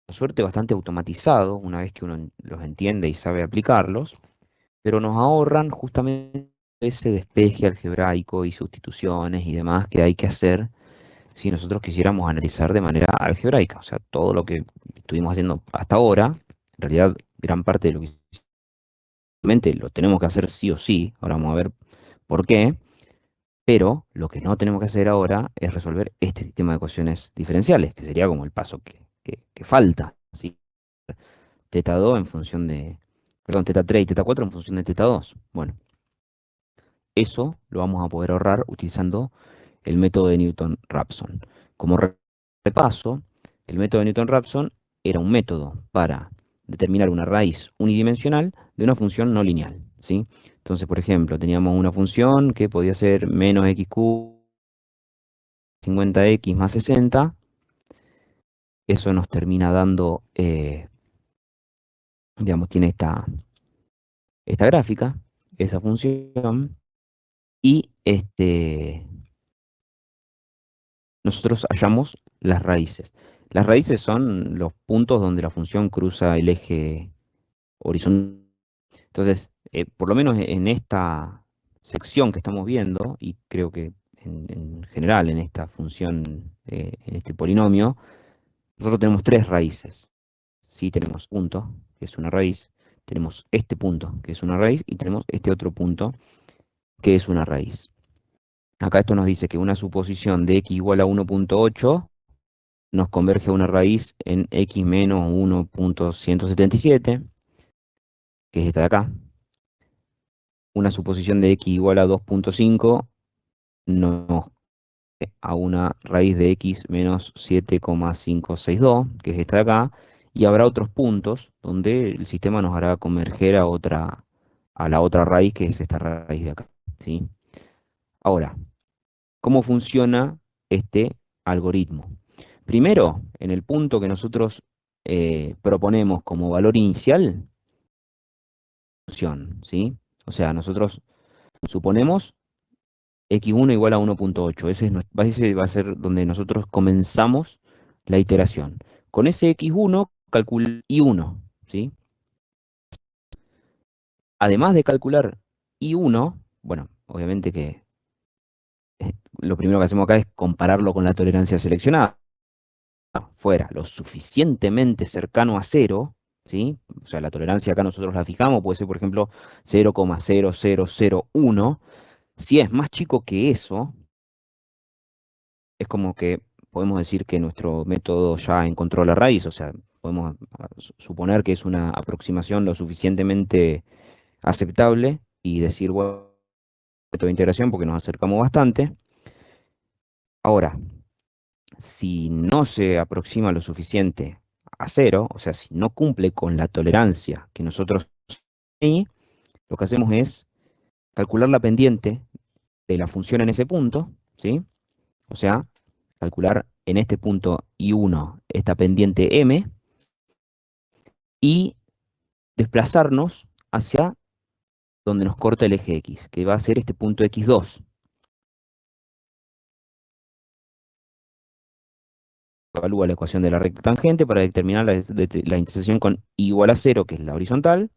por suerte, bastante automatizados una vez que uno los entiende y sabe aplicarlos, pero nos ahorran justamente ese despeje algebraico y sustituciones y demás que hay que hacer si nosotros quisiéramos analizar de manera algebraica. O sea, todo lo que estuvimos haciendo hasta ahora, en realidad gran parte de lo que lo tenemos que hacer sí o sí, ahora vamos a ver por qué, pero lo que no tenemos que hacer ahora es resolver este sistema de ecuaciones diferenciales, que sería como el paso que falta, ¿sí? Teta 2 en función de, perdón, teta 3 y teta 4 en función de teta 2. Bueno, eso lo vamos a poder ahorrar utilizando el método de Newton-Raphson. Como repaso, el método de Newton-Raphson era un método para determinar una raíz unidimensional de una función no lineal, ¿sí? Entonces, por ejemplo, teníamos una función que podía ser menos xq 50x más 60. Eso nos termina dando, digamos, tiene esta gráfica, esa función, y nosotros hallamos las raíces. Las raíces son los puntos donde la función cruza el eje horizontal. Entonces, por lo menos en esta sección que estamos viendo, y creo que en general en esta función, en este polinomio, nosotros tenemos 3 raíces. ¿Sí? Tenemos punto, que es una raíz, tenemos este punto, que es una raíz, y tenemos este otro punto, que es una raíz. Acá esto nos dice que una suposición de x igual a 1.8 nos converge a una raíz en x menos 1.177, que es esta de acá. Una suposición de x igual a 2.5 nos converge a una raíz de x menos 7,562, que es esta de acá, y habrá otros puntos donde el sistema nos hará converger a la otra raíz, que es esta raíz de acá, ¿sí? Ahora, ¿cómo funciona este algoritmo? Primero, en el punto que nosotros proponemos como valor inicial, función, ¿sí? O sea, nosotros suponemos x1 igual a 1.8. Ese va a ser donde nosotros comenzamos la iteración. Con ese x1 calculo i1, ¿sí? Además de calcular i1, bueno, obviamente que lo primero que hacemos acá es compararlo con la tolerancia seleccionada. Fuera lo suficientemente cercano a cero, ¿sí? O sea, la tolerancia acá nosotros la fijamos, puede ser, por ejemplo, 0,0001. Si es más chico que eso, es como que podemos decir que nuestro método ya encontró la raíz, o sea, podemos suponer que es una aproximación lo suficientemente aceptable y decir, bueno, método de integración porque nos acercamos bastante. Ahora, si no se aproxima lo suficiente a cero, o sea, si no cumple con la tolerancia que nosotros ahí, lo que hacemos es calcular la pendiente de la función en ese punto, ¿sí? O sea, calcular en este punto I1 esta pendiente M y desplazarnos hacia donde nos corta el eje X, que va a ser este punto X2. Evalúa la ecuación de la recta tangente para determinar la intersección con I igual a 0, que es la horizontal,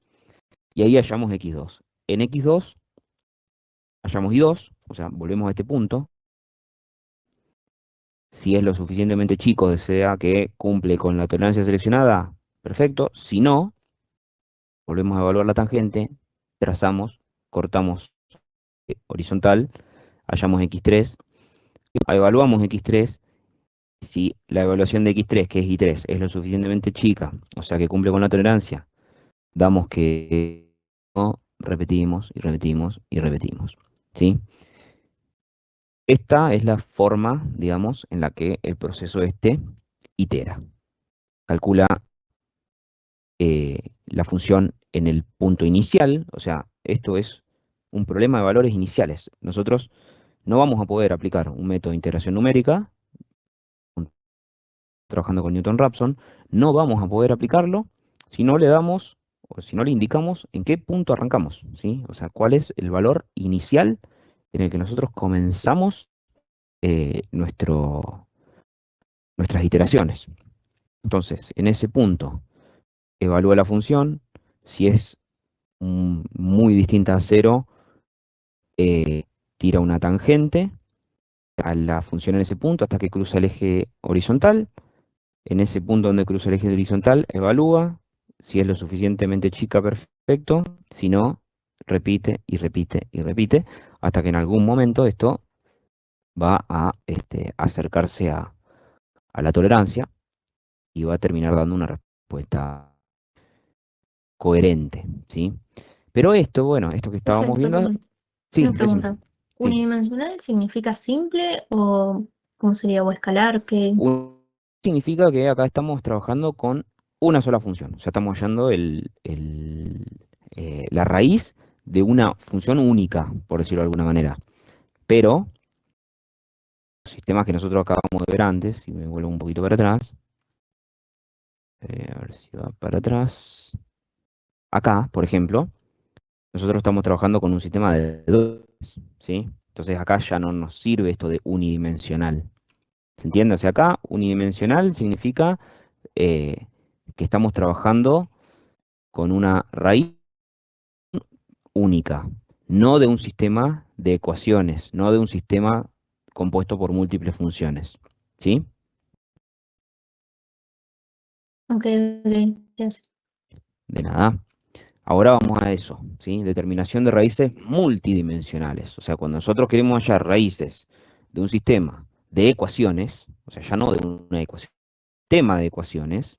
y ahí hallamos X2. En X2 hallamos I2, o sea, volvemos a este punto. Si es lo suficientemente chico, desea que cumple con la tolerancia seleccionada, perfecto. Si no, volvemos a evaluar la tangente, trazamos, cortamos horizontal, hallamos x3, evaluamos x3. Si la evaluación de x3, que es y3, es lo suficientemente chica, o sea que cumple con la tolerancia, damos que no, repetimos y repetimos y repetimos, ¿sí? Esta es la forma, digamos, en la que el proceso este itera. Calcula la función en el punto inicial, o sea, esto es un problema de valores iniciales. Nosotros no vamos a poder aplicar un método de integración numérica, trabajando con Newton-Raphson, no vamos a poder aplicarlo si no le damos o si no le indicamos en qué punto arrancamos, ¿sí? O sea, cuál es el valor inicial en el que nosotros comenzamos nuestras iteraciones. Entonces, en ese punto, evalúa la función, si es muy distinta a cero, tira una tangente a la función en ese punto hasta que cruza el eje horizontal. En ese punto donde cruza el eje horizontal, evalúa. Si es lo suficientemente chica, perfecto. Si no, repite y repite y repite, hasta que en algún momento esto va a acercarse a la tolerancia y va a terminar dando una respuesta coherente, ¿sí? Pero esto, bueno, esto que estábamos Perfecto. viendo, sí, Una decime, pregunta. sí. ¿Unidimensional significa simple o cómo sería? ¿O escalar? ¿Qué? Significa que acá estamos trabajando con una sola función. O sea, estamos hallando la raíz de una función única, por decirlo de alguna manera. Pero, los sistemas que nosotros acabamos de ver antes, si me vuelvo un poquito para atrás, a ver si va para atrás. Acá, por ejemplo, nosotros estamos trabajando con un sistema de dos, ¿sí? Entonces acá ya no nos sirve esto de unidimensional. ¿Se entiende? O sea, acá unidimensional significa eh, que estamos trabajando con una raíz única, no de un sistema de ecuaciones, no de un sistema compuesto por múltiples funciones. ¿Sí? Ok, ok. Yes. De nada. Ahora vamos a eso, ¿sí? Determinación de raíces multidimensionales. O sea, cuando nosotros queremos hallar raíces de un sistema de ecuaciones, o sea, ya no de una ecuación, tema de ecuaciones,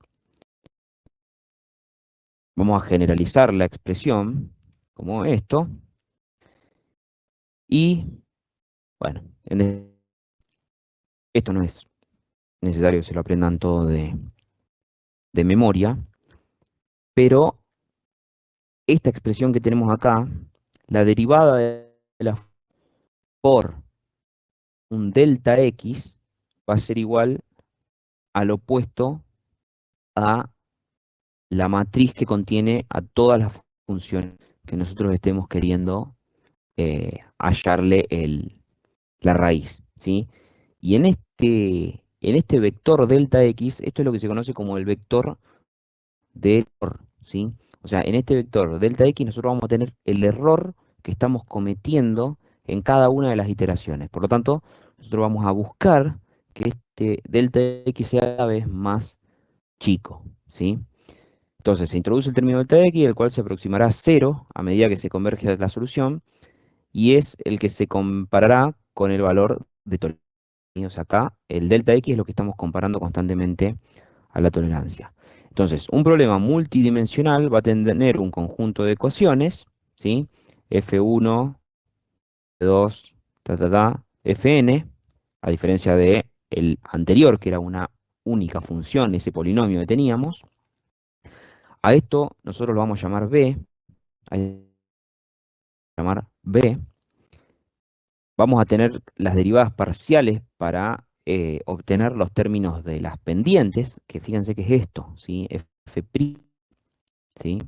vamos a generalizar la expresión como esto, y bueno, esto no es necesario que se lo aprendan todo de memoria, pero esta expresión que tenemos acá, la derivada de la por un delta x va a ser igual al opuesto a la matriz que contiene a todas las funciones que nosotros estemos queriendo hallarle la raíz, ¿sí? Y en este vector delta x, esto es lo que se conoce como el vector de error, ¿sí? O sea, en este vector delta x nosotros vamos a tener el error que estamos cometiendo en cada una de las iteraciones. Por lo tanto, nosotros vamos a buscar que este delta x sea cada vez más chico, ¿sí? Entonces se introduce el término delta x, el cual se aproximará a cero a medida que se converge la solución, y es el que se comparará con el valor de tolerancia. O sea, acá el delta x es lo que estamos comparando constantemente a la tolerancia. Entonces, un problema multidimensional va a tener un conjunto de ecuaciones, ¿sí? F1, F2, Fn, a diferencia de el anterior, que era una única función, ese polinomio que teníamos. A esto nosotros lo vamos a llamar B, Vamos a tener las derivadas parciales para obtener los términos de las pendientes, que fíjense que es esto, ¿sí? F', ¿sí?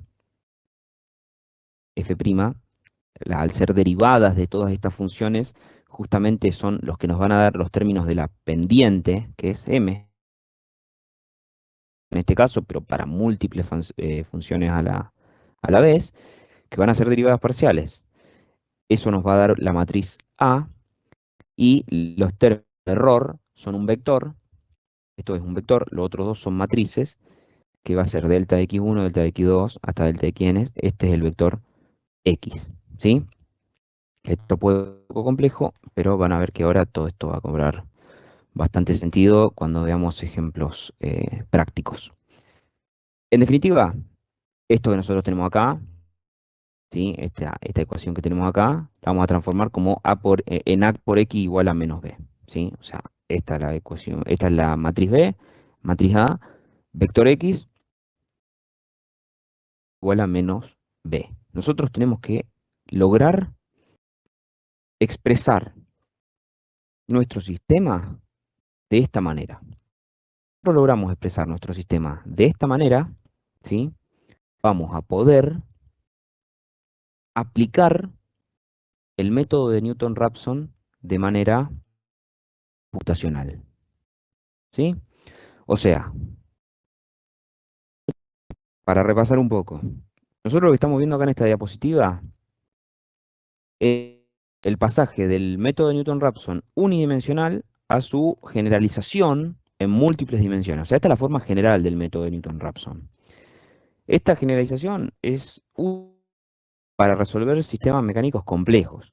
F', al ser derivadas de todas estas funciones, justamente son los que nos van a dar los términos de la pendiente, que es M, en este caso, pero para múltiples funciones a la vez, que van a ser derivadas parciales. Eso nos va a dar la matriz A, y los términos de error son un vector. Esto es un vector, los otros dos son matrices, que va a ser delta de x1, delta de x2, hasta delta de xn. Este es el vector x, ¿sí? Esto puede ser un poco complejo, pero van a ver que ahora todo esto va a cobrar bastante sentido cuando veamos ejemplos prácticos. En definitiva, esto que nosotros tenemos acá, ¿sí? Esta ecuación que tenemos acá, la vamos a transformar como en A por X igual a menos B, ¿sí? O sea, esta es la ecuación, esta es la matriz B, matriz A, vector X igual a menos B. Nosotros tenemos que lograr expresar nuestro sistema de esta manera. Si nosotros logramos expresar nuestro sistema de esta manera, ¿sí? Vamos a poder aplicar el método de Newton-Raphson de manera computacional, ¿sí? O sea, para repasar un poco, nosotros lo que estamos viendo acá en esta diapositiva es el pasaje del método de Newton-Raphson unidimensional a su generalización en múltiples dimensiones. O sea, esta es la forma general del método de Newton-Raphson. Esta generalización es útil para resolver sistemas mecánicos complejos,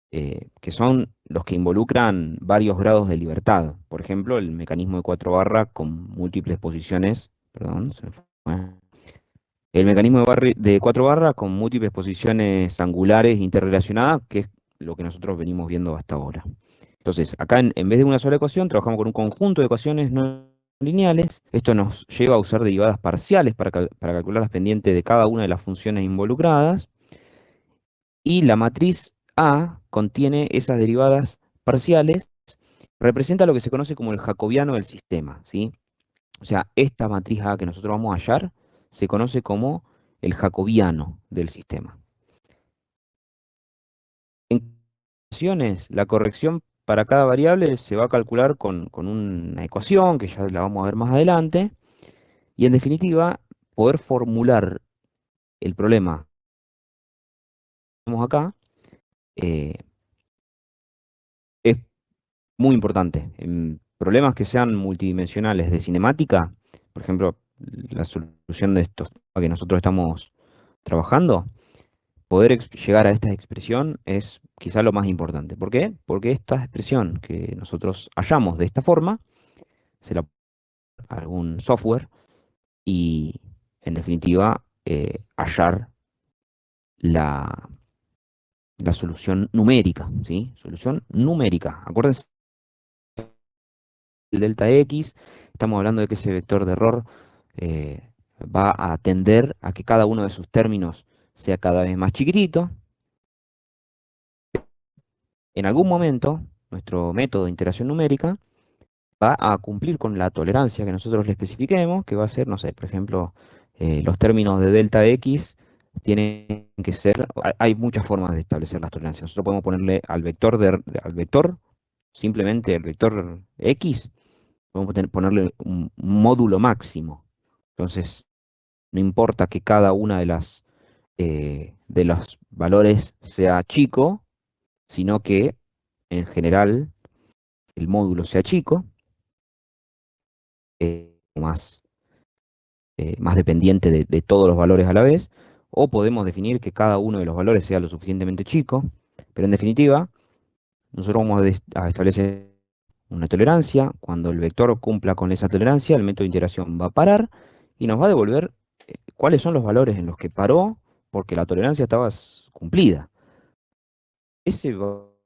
que son los que involucran varios grados de libertad. Por ejemplo, el mecanismo de 4 barras con múltiples posiciones, perdón, se me fue. El mecanismo de 4 barras con múltiples posiciones angulares interrelacionadas, que es lo que nosotros venimos viendo hasta ahora. Entonces, acá en vez de una sola ecuación, trabajamos con un conjunto de ecuaciones no lineales. Esto nos lleva a usar derivadas parciales para calcular las pendientes de cada una de las funciones involucradas. Y la matriz A contiene esas derivadas parciales, representa lo que se conoce como el jacobiano del sistema, ¿sí? O sea, esta matriz A que nosotros vamos a hallar se conoce como el jacobiano del sistema. En ocasiones, la corrección para cada variable se va a calcular con una ecuación, que ya la vamos a ver más adelante, y en definitiva, poder formular el problema que tenemos acá eh, es muy importante. En problemas que sean multidimensionales de cinemática, por ejemplo, la solución de estos que nosotros estamos trabajando, poder llegar a esta expresión es quizá lo más importante. ¿Por qué? Porque esta expresión que nosotros hallamos de esta forma, se la pone a algún software y, en definitiva, hallar la, la solución numérica, ¿sí? Solución numérica. Acuérdense del delta X, estamos hablando de que ese vector de error va a tender a que cada uno de sus términos sea cada vez más chiquitito. En algún momento, nuestro método de integración numérica va a cumplir con la tolerancia que nosotros le especifiquemos, que va a ser, no sé, por ejemplo, los términos de delta X tienen que ser, hay muchas formas de establecer las tolerancias. Nosotros podemos ponerle al vector, simplemente el vector X, podemos ponerle un módulo máximo. Entonces, no importa que cada una de los valores sea chico, sino que en general el módulo sea chico, más, más dependiente de todos los valores a la vez, o podemos definir que cada uno de los valores sea lo suficientemente chico, pero en definitiva, nosotros vamos a establecer una tolerancia. Cuando el vector cumpla con esa tolerancia, el método de integración va a parar y nos va a devolver cuáles son los valores en los que paró porque la tolerancia estaba cumplida. Ese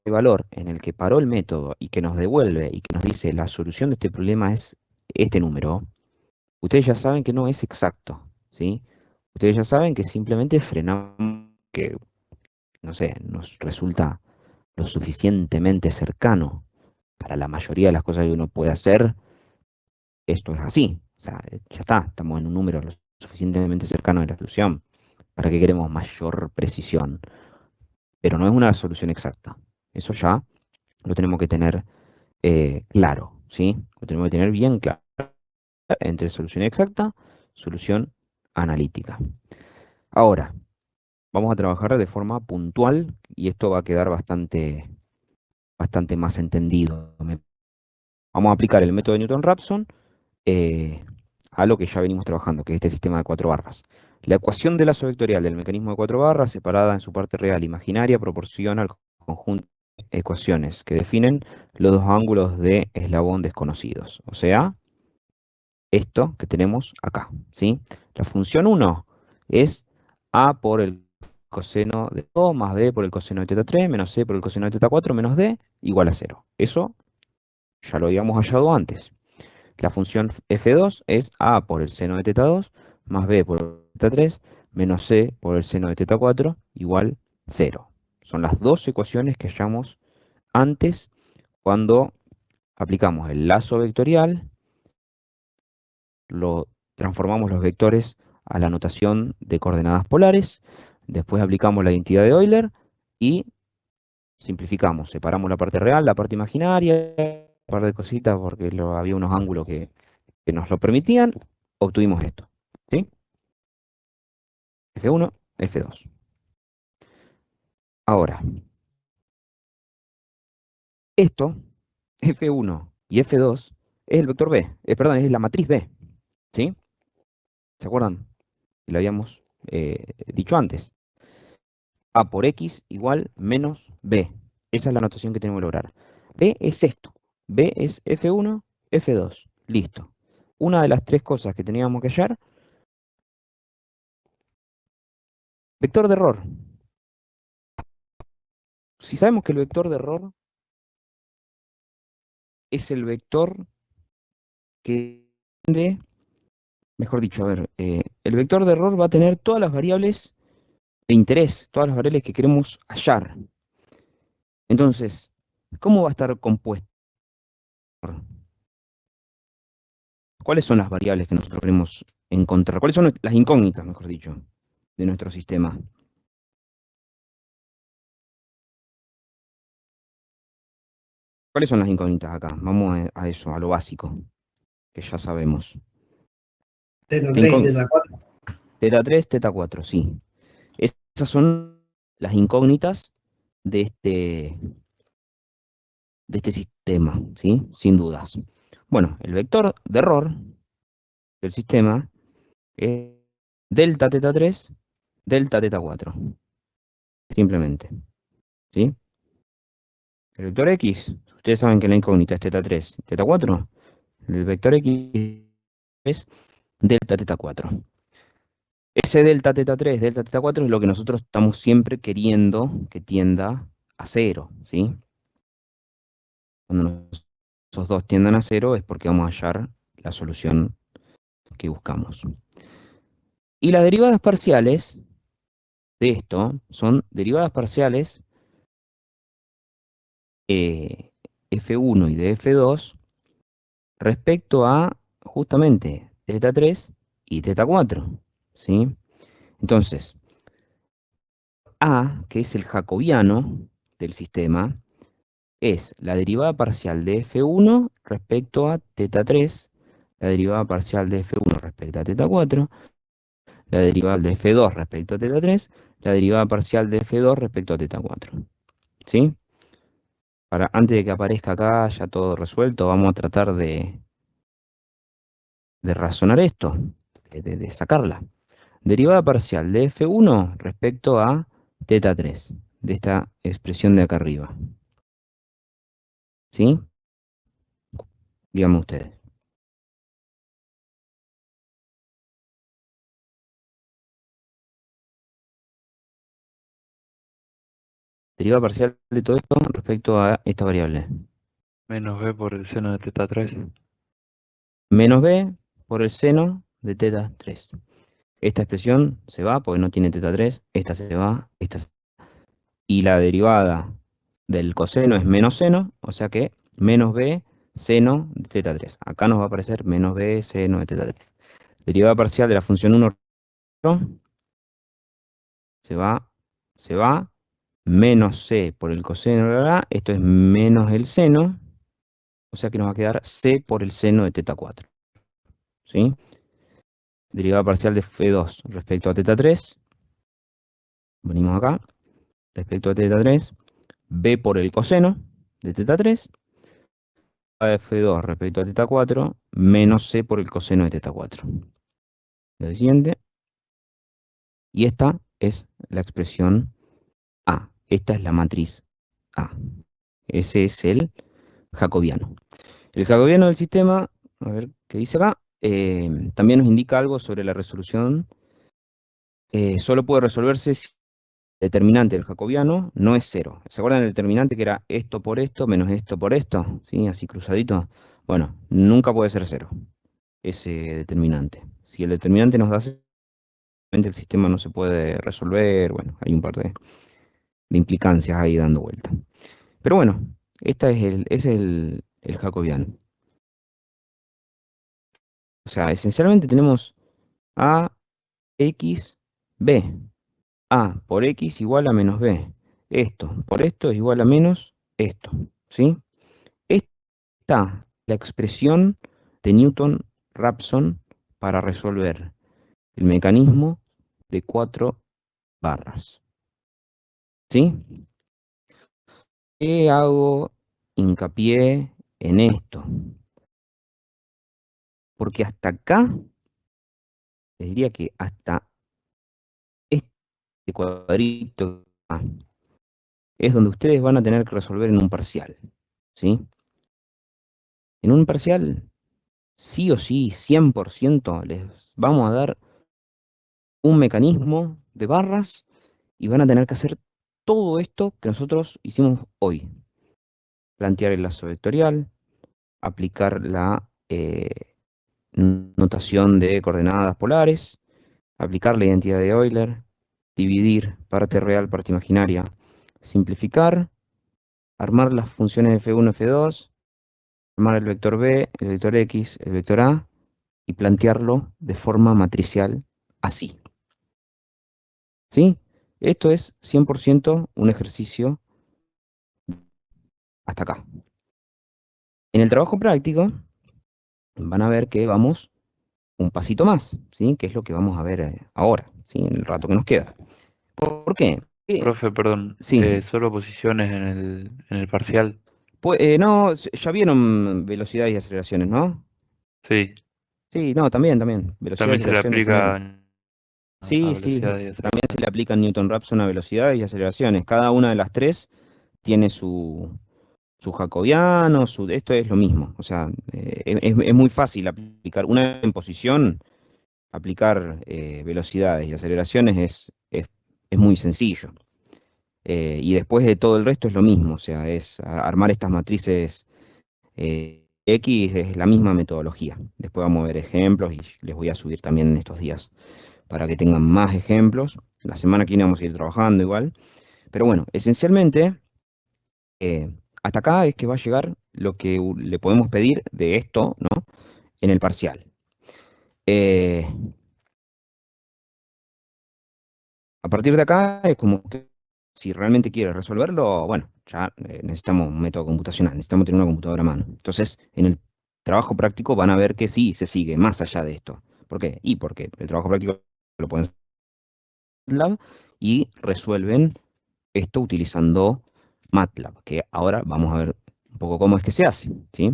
valor en el que paró el método y que nos devuelve y que nos dice la solución de este problema es este número, ustedes ya saben que no es exacto, ¿sí? Ustedes ya saben que simplemente frenamos, que, no sé, nos resulta lo suficientemente cercano para la mayoría de las cosas que uno puede hacer. Esto es así, o sea, ya está, estamos en un número lo suficientemente cercano de la solución. ¿Para qué queremos mayor precisión? Pero no es una solución exacta. Eso ya lo tenemos que tener claro, ¿sí? Lo tenemos que tener bien claro entre solución exacta, solución analítica. Ahora, vamos a trabajar de forma puntual y esto va a quedar bastante más entendido. Vamos a aplicar el método de Newton-Raphson a lo que ya venimos trabajando, que es este sistema de 4 barras. La ecuación de lazo vectorial del mecanismo de 4 barras, separada en su parte real e imaginaria, proporciona el conjunto de ecuaciones que definen los dos ángulos de eslabón desconocidos. O sea, esto que tenemos acá, ¿sí? La función 1 es a por el coseno de 2 más b por el coseno de teta 3 menos c por el coseno de teta 4 menos d igual a 0. Eso ya lo habíamos hallado antes. La función f2 es a por el seno de teta 2 más b por teta 3 menos c por el seno de teta 4 igual 0. Son las dos ecuaciones que hallamos antes cuando aplicamos el lazo vectorial, lo transformamos los vectores a la notación de coordenadas polares, después aplicamos la identidad de Euler y simplificamos, separamos la parte real, la parte imaginaria, un par de cositas porque había unos ángulos que nos lo permitían, obtuvimos esto, ¿sí? F1, F2. Ahora, esto, F1 y F2, es el vector B, perdón, es la matriz B, ¿sí? ¿Se acuerdan? Lo habíamos dicho antes. A por X igual menos B. Esa es la notación que tenemos que lograr. B es esto. B es F1, F2. Listo. Una de las tres cosas que teníamos que hallar. Vector de error. Si sabemos que el vector de error es el vector que tiende, mejor dicho, a ver, el vector de error va a tener todas las variables de interés, todas las variables que queremos hallar. Entonces, ¿cómo va a estar compuesto? ¿Cuáles son las variables que nosotros queremos encontrar? ¿Cuáles son las incógnitas, mejor dicho, de nuestro sistema? ¿Cuáles son las incógnitas acá? Vamos a eso, a lo básico, que ya sabemos. Teta 3 y teta 4. Teta 3, teta 4, sí. Esas son las incógnitas de este sistema, ¿sí? Sin dudas. Bueno, el vector de error del sistema es delta teta 3, delta teta 4. Simplemente, ¿sí? El vector X, ustedes saben que la incógnita es teta 3, teta 4. El vector X es delta teta 4. Ese delta teta 3, delta teta 4 es lo que nosotros estamos siempre queriendo que tienda a 0, ¿sí? Cuando esos dos tiendan a 0 es porque vamos a hallar la solución que buscamos. Y las derivadas parciales de esto son derivadas parciales F1 y de F2 respecto a justamente teta 3 y teta 4, ¿sí? Entonces, A, que es el jacobiano del sistema, es la derivada parcial de F1 respecto a teta 3, la derivada parcial de F1 respecto a teta 4, la derivada de F2 respecto a teta 3, la derivada parcial de F2 respecto a teta 4. ¿Sí? Antes de que aparezca acá ya todo resuelto, vamos a tratar de razonar esto, de sacarla. Derivada parcial de F1 respecto a teta 3, de esta expresión de acá arriba. ¿Sí? Díganme ustedes. Derivada parcial de todo esto respecto a esta variable. Menos b por el seno de teta 3. Menos b por el seno de teta 3. Esta expresión se va porque no tiene teta 3. Esta se va, esta se va. Y la derivada del coseno es menos seno, o sea que menos b seno de teta 3. Acá nos va a aparecer menos b seno de teta 3. Derivada parcial de la función 1 se va, menos c por el coseno, esto es menos el seno, o sea que nos va a quedar c por el seno de teta 4. ¿Sí? Derivada parcial de F2 respecto a teta 3, venimos acá, respecto a teta 3, b por el coseno de teta 3, F2 respecto a teta 4, menos c por el coseno de teta 4. Lo siguiente, y esta es la expresión A, esta es la matriz A. Ese es el jacobiano. El jacobiano del sistema, a ver qué dice acá, también nos indica algo sobre la resolución. Solo puede resolverse si el determinante del jacobiano no es cero. ¿Se acuerdan del determinante que era esto por esto menos esto por esto? ¿Sí? Así cruzadito. Bueno, nunca puede ser cero ese determinante. Si el determinante nos da cero, el sistema no se puede resolver. Bueno, hay un par de implicancias ahí dando vuelta. Pero bueno, ese es el jacobiano. O sea, esencialmente tenemos A, X, B. A por X igual a menos B. Esto por esto es igual a menos esto. ¿Sí? Esta es la expresión de Newton-Raphson para resolver el mecanismo de 4 barras. ¿Sí? ¿Qué hago hincapié en esto? Porque hasta acá, les diría que hasta este cuadrito acá, es donde ustedes van a tener que resolver en un parcial. ¿Sí? En un parcial, sí o sí, 100%, les vamos a dar un mecanismo de barras y van a tener que hacer todo esto que nosotros hicimos hoy. Plantear el lazo vectorial, aplicar la notación de coordenadas polares, aplicar la identidad de Euler, dividir parte real, parte imaginaria, simplificar, armar las funciones de F1, F2, armar el vector B, el vector X, el vector A y plantearlo de forma matricial así. ¿Sí? Esto es 100% un ejercicio hasta acá. En el trabajo práctico van a ver que vamos un pasito más, ¿sí? Que es lo que vamos a ver ahora, ¿sí? En el rato que nos queda. ¿Por qué? Profe, perdón, Sí. solo posiciones en el parcial. No, ya vieron velocidades y aceleraciones, ¿no? Sí, Sí, no, también. Velocidades y también se le aceleraciones también. aplica a Sí, sí, velocidad y también aceleración. se le aplican Newton-Raphson a velocidades y aceleraciones. Cada una de las tres tiene su jacobiano, esto es lo mismo. O sea, es muy fácil aplicar una en posición, aplicar velocidades y aceleraciones es muy sencillo. Y después de todo el resto es lo mismo, o sea, es armar estas matrices X es la misma metodología. Después vamos a ver ejemplos y les voy a subir también en estos días para que tengan más ejemplos. La semana que viene vamos a ir trabajando igual. Pero bueno, esencialmente, eh, hasta acá es que va a llegar lo que le podemos pedir de esto, ¿no? En el parcial. Eh, a partir de acá es como que si realmente quieres resolverlo, bueno, ya necesitamos un método computacional, necesitamos tener una computadora a mano. Entonces, en el trabajo práctico van a ver que sí, se sigue más allá de esto. ¿Por qué? Y porque el trabajo práctico lo pueden hacer en MATLAB y resuelven esto utilizando MATLAB, que ahora vamos a ver un poco cómo es que se hace, ¿sí?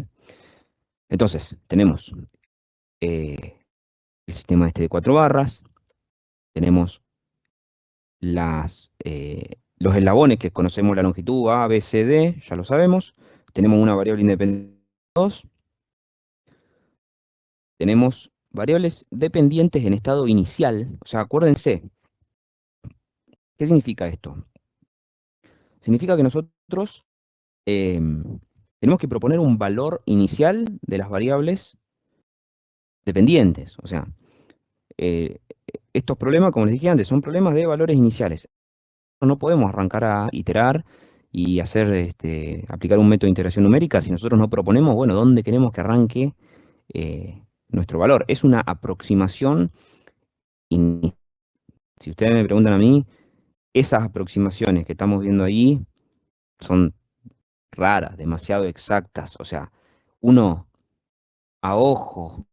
Entonces, tenemos el sistema este de 4 barras, tenemos los eslabones que conocemos la longitud A, B, C, D, ya lo sabemos. Tenemos una variable independiente 2. Tenemos variables dependientes en estado inicial. O sea, acuérdense, ¿qué significa esto? Significa que nosotros tenemos que proponer un valor inicial de las variables dependientes. O sea, eh, estos problemas, como les dije antes, son problemas de valores iniciales. No podemos arrancar a iterar y hacer, aplicar un método de integración numérica si nosotros no proponemos, bueno, dónde queremos que arranque nuestro valor. Es una aproximación. Si ustedes me preguntan a mí, esas aproximaciones que estamos viendo ahí son raras, demasiado exactas. O sea, uno a ojo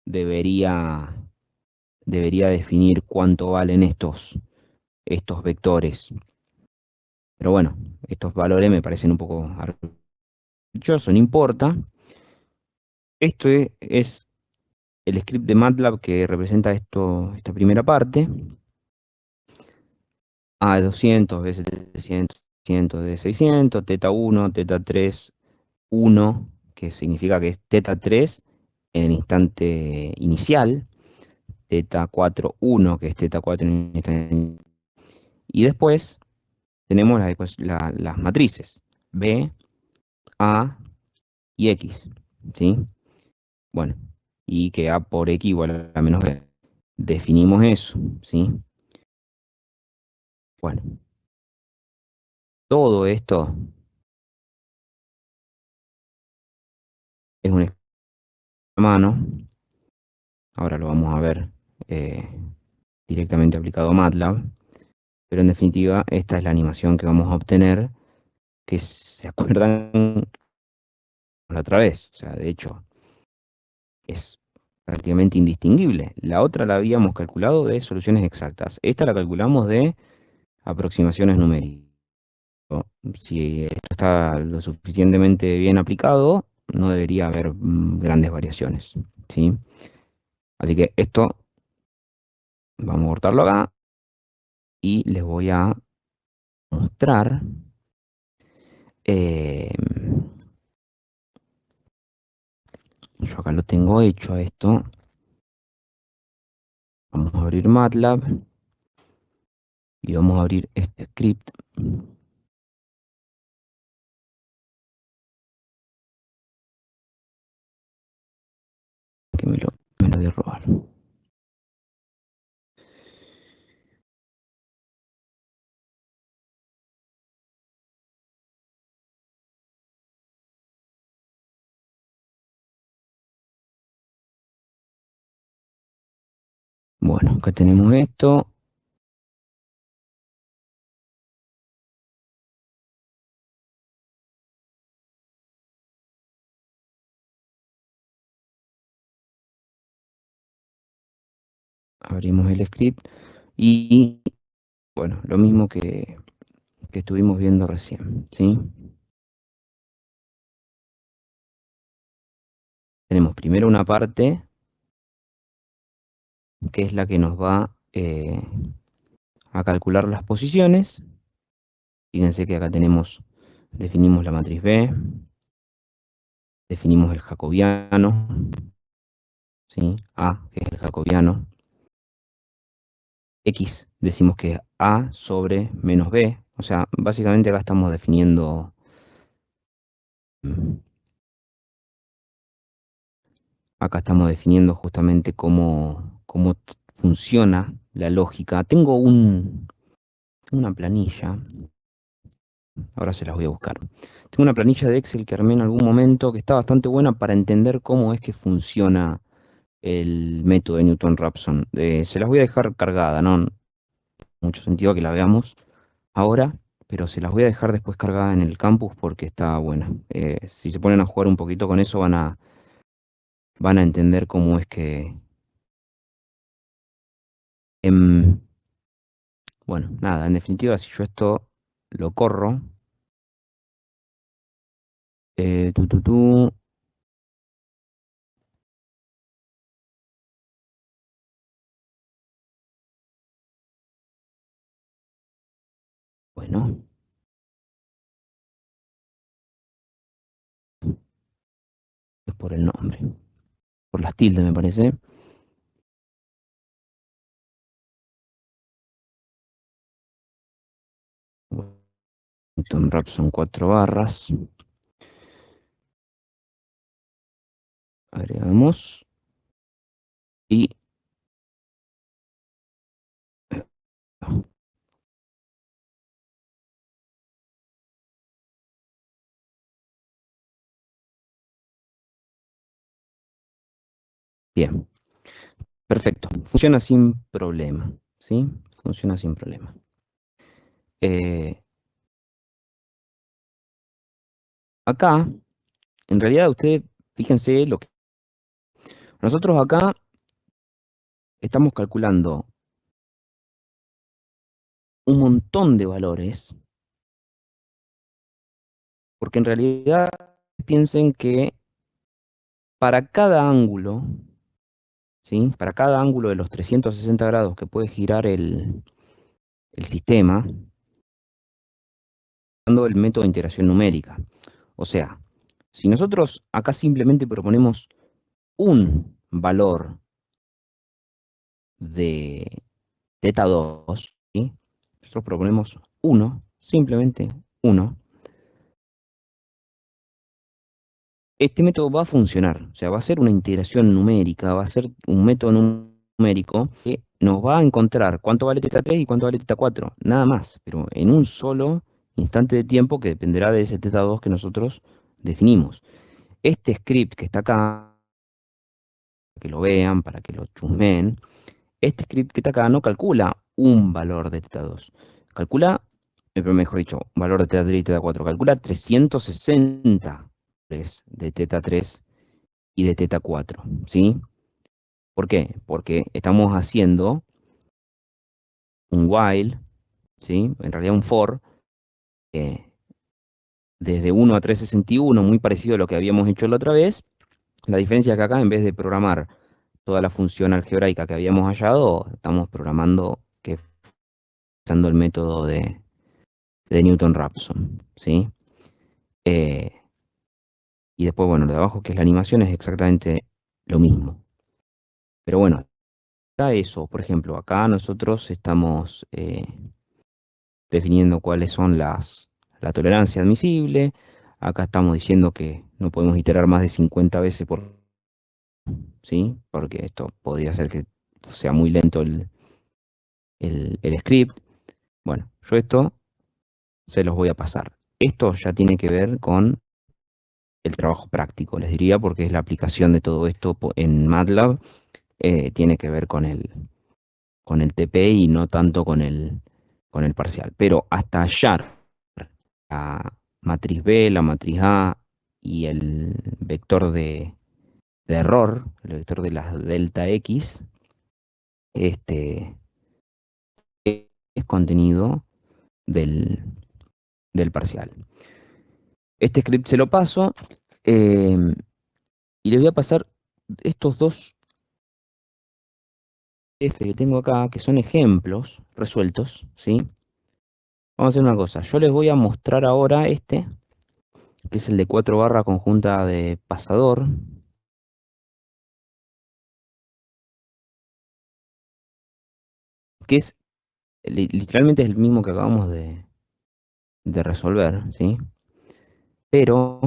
debería, debería definir cuánto valen estos vectores. Pero bueno, estos valores me parecen un poco arbitriosos, no importa. Esto es el script de MATLAB que representa esta primera parte. A de 200, B de 700, 100 de 600, teta 1, teta 3, 1, que significa que es teta 3 en el instante inicial, teta 4, 1, que es teta 4 en el instante. Y después tenemos las matrices B, A y X, ¿sí? Bueno, y que A por X igual a menos B. Definimos eso, ¿sí? Bueno, todo esto es un esquema a mano. Ahora lo vamos a ver eh, directamente aplicado a MATLAB. Pero en definitiva, esta es la animación que vamos a obtener, que se acuerdan la otra vez. O sea, de hecho, es prácticamente indistinguible. La otra la habíamos calculado de soluciones exactas. Esta la calculamos de aproximaciones numéricas. Si esto está lo suficientemente bien aplicado, no debería haber grandes variaciones, ¿sí? Así que esto vamos a cortarlo acá y les voy a mostrar. eh, yo acá lo tengo hecho a esto. Vamos a abrir MATLAB y vamos a abrir este script. Que me lo voy a robar. Bueno, acá tenemos esto. Abrimos el script y bueno, lo mismo que estuvimos viendo recién, ¿sí? Tenemos primero una parte que es la que nos va a calcular las posiciones. Fíjense que acá definimos la matriz B, definimos el jacobiano, ¿sí? A, que es el jacobiano. X decimos que es A sobre menos B. O sea, básicamente acá estamos definiendo justamente cómo funciona la lógica. Tengo una planilla, ahora se las voy a buscar. Tengo una planilla de Excel que armé en algún momento que está bastante buena para entender cómo es que funciona el método de Newton-Raphson. Se las voy a dejar cargada, no mucho sentido que la veamos ahora, pero se las voy a dejar después cargada en el campus porque está buena. Si se ponen a jugar un poquito con eso van a entender cómo es que... em, bueno, nada, en definitiva, si yo esto lo corro, eh, tu, tu, tu, bueno, es por el nombre, por las tildes me parece. Newton Raphson 4 barras. Agregamos y bien, perfecto. Funciona sin problema, ¿sí? Funciona sin problema. Acá, en realidad, ustedes fíjense lo que nosotros acá estamos calculando un montón de valores, porque en realidad piensen que para cada ángulo, ¿sí? Para cada ángulo de los 360 grados que puede girar el sistema usando el método de integración numérica. O sea, si nosotros acá simplemente proponemos un valor de teta 2, ¿sí? Nosotros proponemos 1, simplemente 1. Este método va a funcionar, o sea, va a ser una integración numérica, va a ser un método numérico que nos va a encontrar cuánto vale teta 3 y cuánto vale teta 4, nada más, pero en un solo instante de tiempo que dependerá de ese teta 2 que nosotros definimos. Este script que está acá, para que lo vean, para que lo chusmeen, este script que está acá no calcula un valor de teta 2, calcula, pero mejor dicho, un valor de teta 3 y teta 4, calcula 360 de teta 3 y de teta 4, ¿sí? ¿Por qué? Porque estamos haciendo un while, ¿sí? En realidad un for, desde 1 a 361, muy parecido a lo que habíamos hecho la otra vez. La diferencia es que acá, en vez de programar toda la función algebraica que habíamos hallado, estamos programando que usando el método de Newton-Raphson, ¿sí? Y después, bueno, lo de abajo, que es la animación, es exactamente lo mismo. Pero bueno, está eso. Por ejemplo, acá nosotros estamos definiendo cuáles son la tolerancia admisible. Acá estamos diciendo que no podemos iterar más de 50 veces ¿sí? Porque esto podría ser que sea muy lento el script. Bueno, yo esto se los voy a pasar. Esto ya tiene que ver con el trabajo práctico, les diría, porque es la aplicación de todo esto en MATLAB. Tiene que ver con el TP y no tanto con el parcial. Pero hasta hallar la matriz B, la matriz A y el vector de error, el vector de la delta X, este es contenido del parcial. Este script se lo paso y les voy a pasar estos dos F que tengo acá, que son ejemplos resueltos, ¿sí? Vamos a hacer una cosa, yo les voy a mostrar ahora este, que es el de 4 barra conjunta de pasador. Que es, literalmente es el mismo que acabamos de resolver, ¿sí? Pero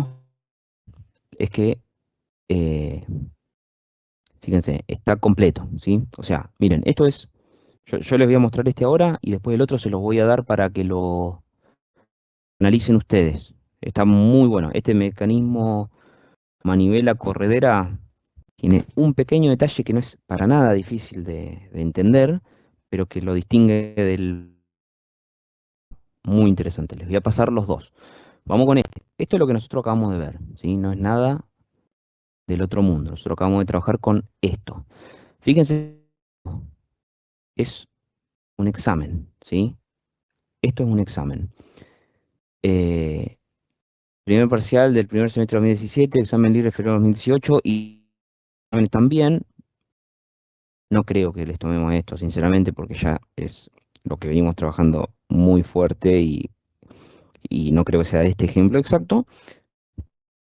es que, fíjense, está completo, ¿sí? O sea, miren, esto es, yo les voy a mostrar este ahora y después el otro se los voy a dar para que lo analicen ustedes. Está muy bueno. Este mecanismo manivela corredera tiene un pequeño detalle que no es para nada difícil de entender, pero que lo distingue del muy interesante. Les voy a pasar los dos. Vamos con este. Esto es lo que nosotros acabamos de ver, ¿sí? No es nada del otro mundo. Nosotros acabamos de trabajar con esto. Fíjense, es un examen, ¿sí? Esto es un examen. Primer parcial del primer semestre de 2017, examen libre de febrero de 2018 y exámenes también. No creo que les tomemos esto, sinceramente, porque ya es lo que venimos trabajando muy fuerte y no creo que sea este ejemplo exacto.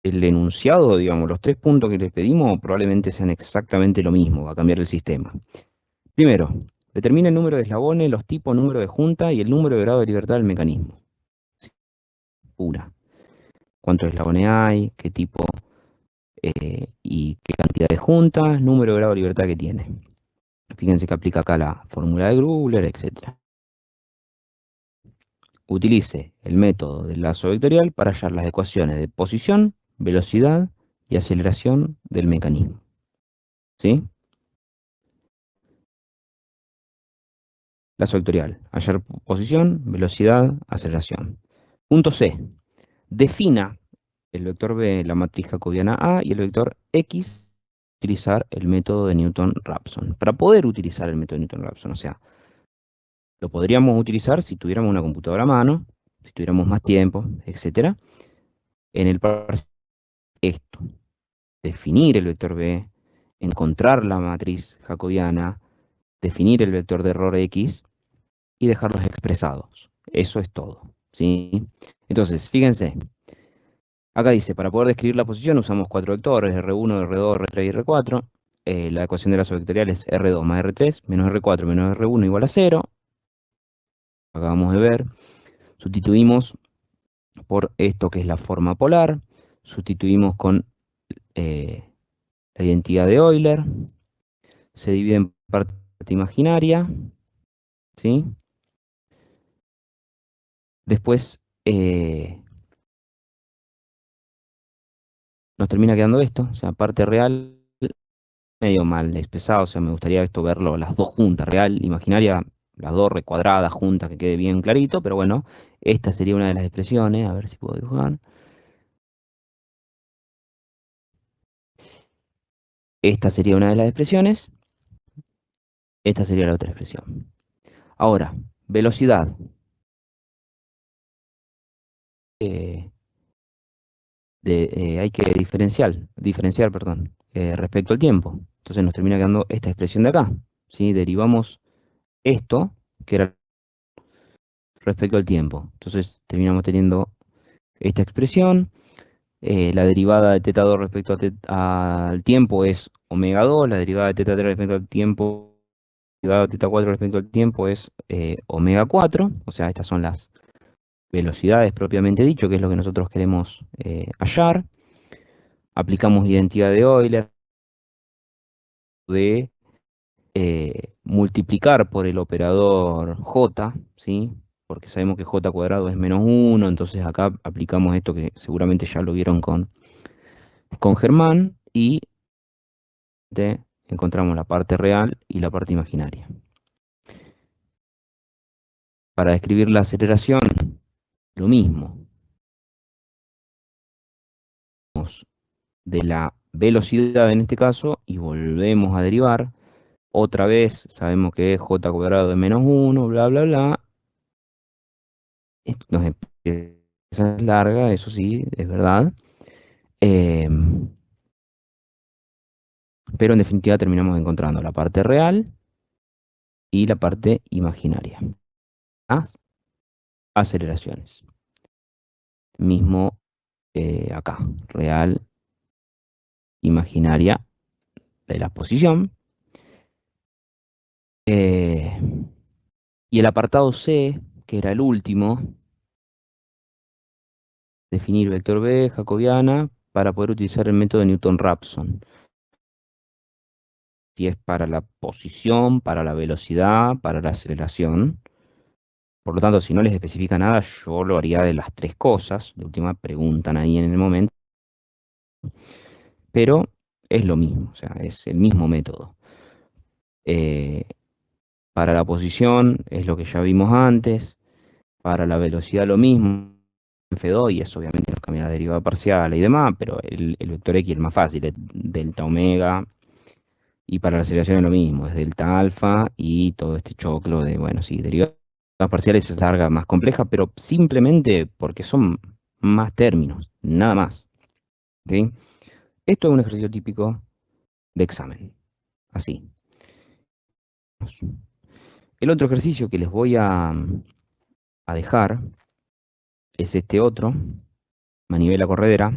El enunciado, digamos, los 3 puntos que les pedimos probablemente sean exactamente lo mismo, va a cambiar el sistema. Primero, determina el número de eslabones, los tipos, número de junta y el número de grado de libertad del mecanismo. Sí, pura. ¿Cuántos eslabones hay? ¿Qué tipo? Y qué cantidad de juntas, número de grado de libertad que tiene. Fíjense que aplica acá la fórmula de Grubler, etc. Utilice el método del lazo vectorial para hallar las ecuaciones de posición, velocidad y aceleración del mecanismo. ¿Sí? Lazo vectorial. Hallar posición, velocidad, aceleración. Punto C. Defina el vector B, la matriz jacobiana A y el vector X. Utilizar el método de Newton-Raphson. Para poder utilizar el método de Newton-Raphson, o sea, lo podríamos utilizar si tuviéramos una computadora a mano, si tuviéramos más tiempo, etc. En el parcial, esto. Definir el vector B, encontrar la matriz jacobiana, definir el vector de error X y dejarlos expresados. Eso es todo, ¿sí? Entonces, fíjense, acá dice, para poder describir la posición usamos cuatro vectores, R1, R2, R3 y R4. La ecuación de la vectorial es R2 más R3 menos R4 menos R1 igual a 0. Acabamos de ver. Sustituimos por esto que es la forma polar. Sustituimos con la identidad de Euler. Se divide en parte imaginaria, ¿sí? Después nos termina quedando esto, o sea, parte real, medio mal expresado, o sea, me gustaría esto verlo las dos juntas, real, imaginaria, las dos recuadradas juntas, que quede bien clarito, pero bueno, esta sería una de las expresiones, a ver si puedo dibujar. Esta sería una de las expresiones, esta sería la otra expresión. Ahora, velocidad. Eh, hay que diferenciar, perdón, respecto al tiempo. Entonces nos termina quedando esta expresión de acá, ¿sí? Derivamos esto, que era respecto al tiempo. Entonces terminamos teniendo esta expresión. La derivada de teta 2 respecto al tiempo es omega 2, la derivada de teta 3 respecto al tiempo, la derivada de teta 4 respecto al tiempo es omega 4, o sea, estas son las velocidades propiamente dicho, que es lo que nosotros queremos hallar. Aplicamos identidad de Euler, de multiplicar por el operador j, ¿sí? Porque sabemos que j cuadrado es menos 1, entonces acá aplicamos esto que seguramente ya lo vieron con Germán, y encontramos la parte real y la parte imaginaria. Para describir la aceleración, lo mismo. De la velocidad en este caso y volvemos a derivar. Otra vez sabemos que j cuadrado es menos 1, bla, bla, bla. Nos empieza larga, eso sí, es verdad. Pero en definitiva terminamos encontrando la parte real y la parte imaginaria. Las aceleraciones. Mismo acá, real, imaginaria de la posición. Y el apartado C, que era el último, definir vector B jacobiana para poder utilizar el método de Newton-Raphson. Si es para la posición, para la velocidad, para la aceleración. Por lo tanto, si no les especifica nada, yo lo haría de las tres cosas. De última, preguntan ahí en el momento. Pero es lo mismo, o sea, es el mismo método. Para la posición es lo que ya vimos antes. Para la velocidad lo mismo. F2 y eso obviamente nos cambia la derivada parcial y demás, pero el vector X es el más fácil, es delta omega. Y para la aceleración es lo mismo, es delta alfa y todo este choclo de, bueno, sí, derivadas parciales es larga, más compleja, pero simplemente porque son más términos, nada más. ¿Sí? Esto es un ejercicio típico de examen, así. El otro ejercicio que les voy a dejar es este otro, manivela corredera.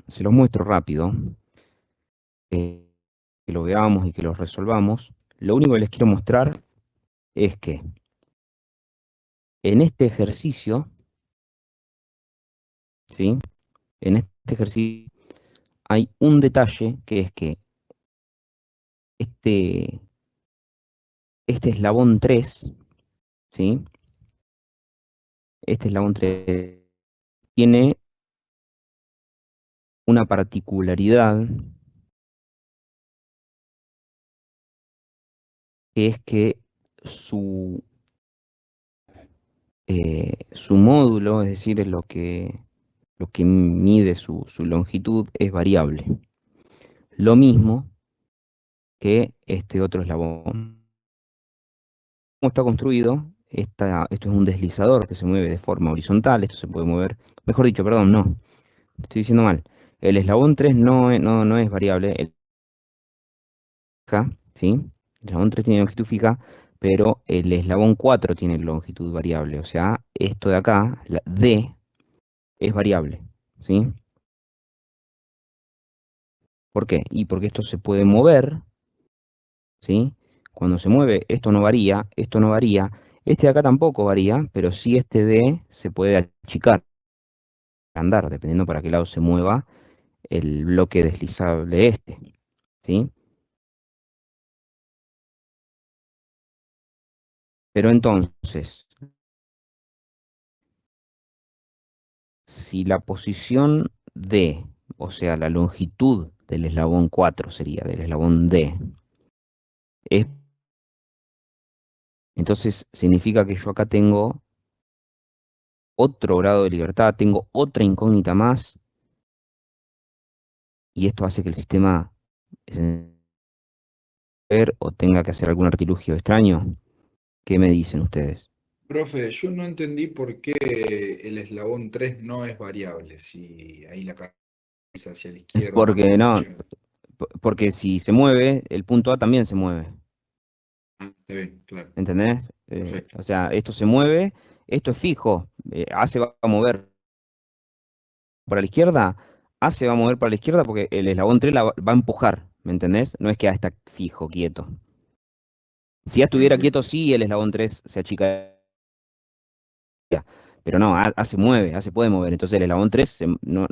Se los muestro rápido, que lo veamos y que lo resolvamos. Lo único que les quiero mostrar es que en este ejercicio, ¿sí? En este ejercicio hay un detalle que es que este eslabón 3, ¿sí? Este eslabón 3 tiene una particularidad que es que su módulo, es decir, lo que mide su longitud, es variable. Lo mismo que este otro eslabón. ¿Cómo está construido? Esto es un deslizador que se mueve de forma horizontal, esto se puede mover, mejor dicho, perdón, no, estoy diciendo mal. El eslabón 3 no es variable, ¿sí? El eslabón 3 tiene longitud fija, pero el eslabón 4 tiene longitud variable, o sea, esto de acá, la D, es variable, ¿sí? ¿Por qué? Y porque esto se puede mover, ¿sí? Cuando se mueve, esto no varía, esto no varía, este de acá tampoco varía, pero sí este D se puede achicar, andar, dependiendo para qué lado se mueva el bloque deslizable este, ¿sí? Pero entonces, si la posición D, o sea, la longitud del eslabón 4 sería del eslabón D, es, entonces significa que yo acá tengo otro grado de libertad, tengo otra incógnita más, y esto hace que el sistema se ver o tenga que hacer algún artilugio extraño. ¿Qué me dicen ustedes? Profe, yo no entendí por qué el eslabón 3 no es variable, si ahí la cabeza hacia la izquierda o a la Porque no, derecha. porque si se mueve, el punto A también se mueve. Ah, está bien, claro, ¿Entendés? perfecto. O sea, esto se mueve, esto es fijo. A se va a mover para la izquierda, A se va a mover para la izquierda porque el eslabón 3 la va a empujar, ¿me entendés? No es que A está fijo, quieto. Si A estuviera quieto, sí, el eslabón 3 se achicaría. Pero no, A se mueve, A se puede mover. Entonces el eslabón 3 no,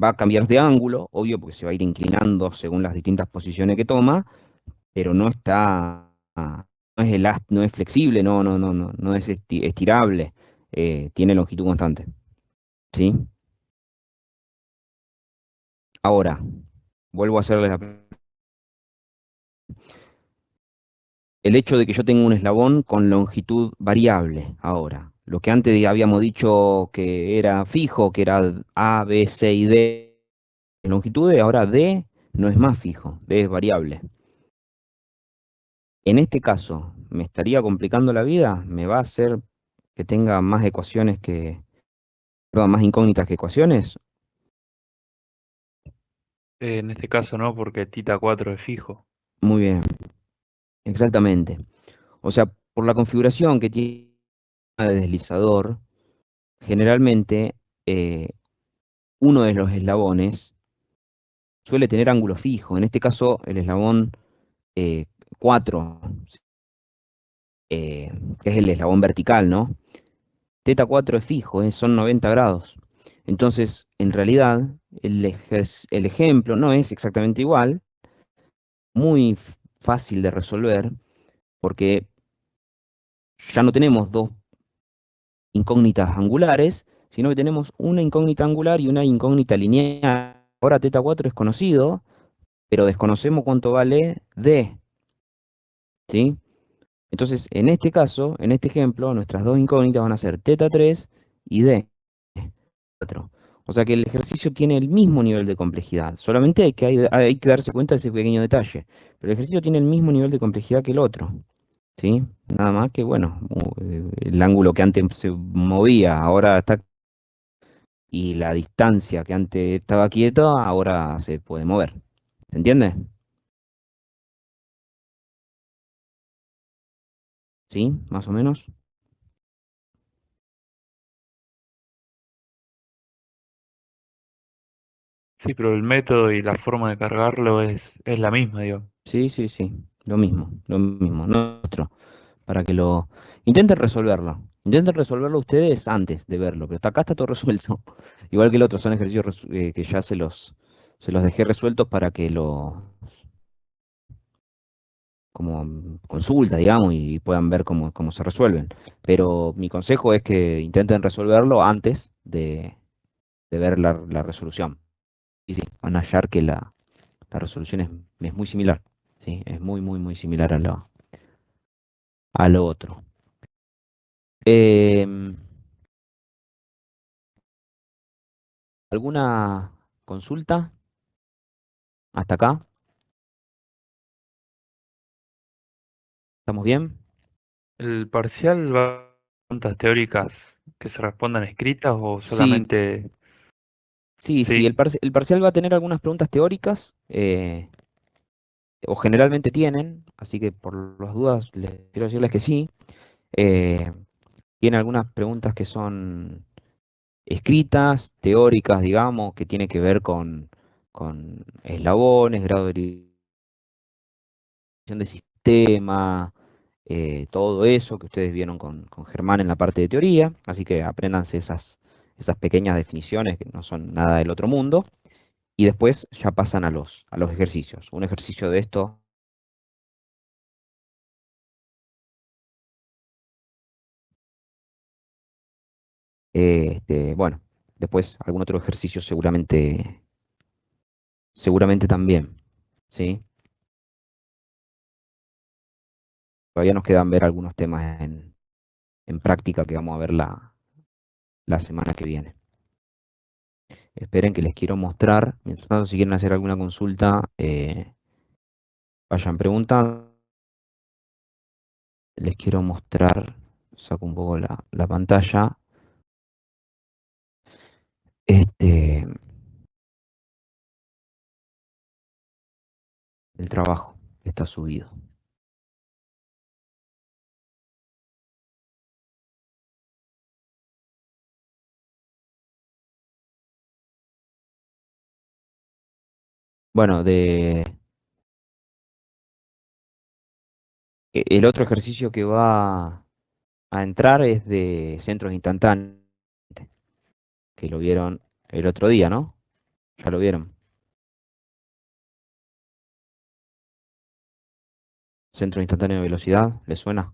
va a cambiar de ángulo, obvio, porque se va a ir inclinando según las distintas posiciones que toma, pero no está, no es no es flexible, no es estirable, tiene longitud constante, ¿sí? Ahora, vuelvo a hacerles el hecho de que yo tenga un eslabón con longitud variable, ahora. Lo que antes habíamos dicho que era fijo, que era A, B, C y D en longitudes, ahora D no es más fijo, D es variable. En este caso, ¿me estaría complicando la vida? ¿Me va a hacer que tenga más ecuaciones que, perdón, más incógnitas que ecuaciones? En este caso no, porque tita 4 es fijo. Muy bien, exactamente. O sea, por la configuración que tiene de deslizador, generalmente uno de los eslabones suele tener ángulo fijo. En este caso, el eslabón eh, 4, que es el eslabón vertical, ¿no? Teta 4 es fijo, son 90 grados. Entonces, en realidad, el ejemplo no es exactamente igual, muy fácil de resolver, porque ya no tenemos dos incógnitas angulares, sino que tenemos una incógnita angular y una incógnita lineal. Ahora teta 4 es conocido, pero desconocemos cuánto vale D, ¿sí? Entonces, en este caso, en este ejemplo, nuestras dos incógnitas van a ser teta 3 y D 4. O sea que el ejercicio tiene el mismo nivel de complejidad, solamente hay que darse cuenta de ese pequeño detalle. Pero el ejercicio tiene el mismo nivel de complejidad que el otro, ¿sí? Nada más que, bueno, el ángulo que antes se movía, ahora está, y la distancia que antes estaba quieto, ahora se puede mover. ¿Se entiende? ¿Sí? Más o menos. Sí, pero el método y la forma de cargarlo es la misma, digo. Sí, sí, sí. Lo mismo. Nuestro. Para que lo intenten resolverlo. Intenten resolverlo ustedes antes de verlo, pero hasta acá está todo resuelto. Igual que el otro, son ejercicios que ya se los dejé resueltos para que lo como consulta, digamos, y puedan ver cómo se resuelven. Pero mi consejo es que intenten resolverlo antes de ver la resolución. Y sí, van a hallar que la resolución es muy similar. Sí, es muy similar a lo otro. Em, ¿Alguna consulta hasta acá? ¿Estamos bien? ¿El parcial va a preguntas teóricas que se respondan escritas o Sí, solamente... sí, Sí, el parcial va a tener algunas preguntas teóricas. o generalmente tienen, así que por las dudas les quiero decirles que sí. Eh, Tiene algunas preguntas que son escritas, teóricas, digamos, que tiene que ver con eslabones, grado de de sistema, todo eso que ustedes vieron con Germán en la parte de teoría, así que apréndanse esas pequeñas definiciones que no son nada del otro mundo, y después ya pasan a los ejercicios. Un ejercicio de esto, bueno, después algún otro ejercicio seguramente también, ¿sí? Todavía nos quedan ver algunos temas en práctica que vamos a ver la semana que viene. Esperen que les quiero mostrar. Mientras tanto, si quieren hacer alguna consulta, vayan preguntando. Les quiero mostrar, saco un poco la pantalla. El trabajo está subido. Bueno, el otro ejercicio que va a entrar es de centros instantáneos, que lo vieron el otro día, ¿no? Ya lo vieron. Centro instantáneo de velocidad, ¿les suena?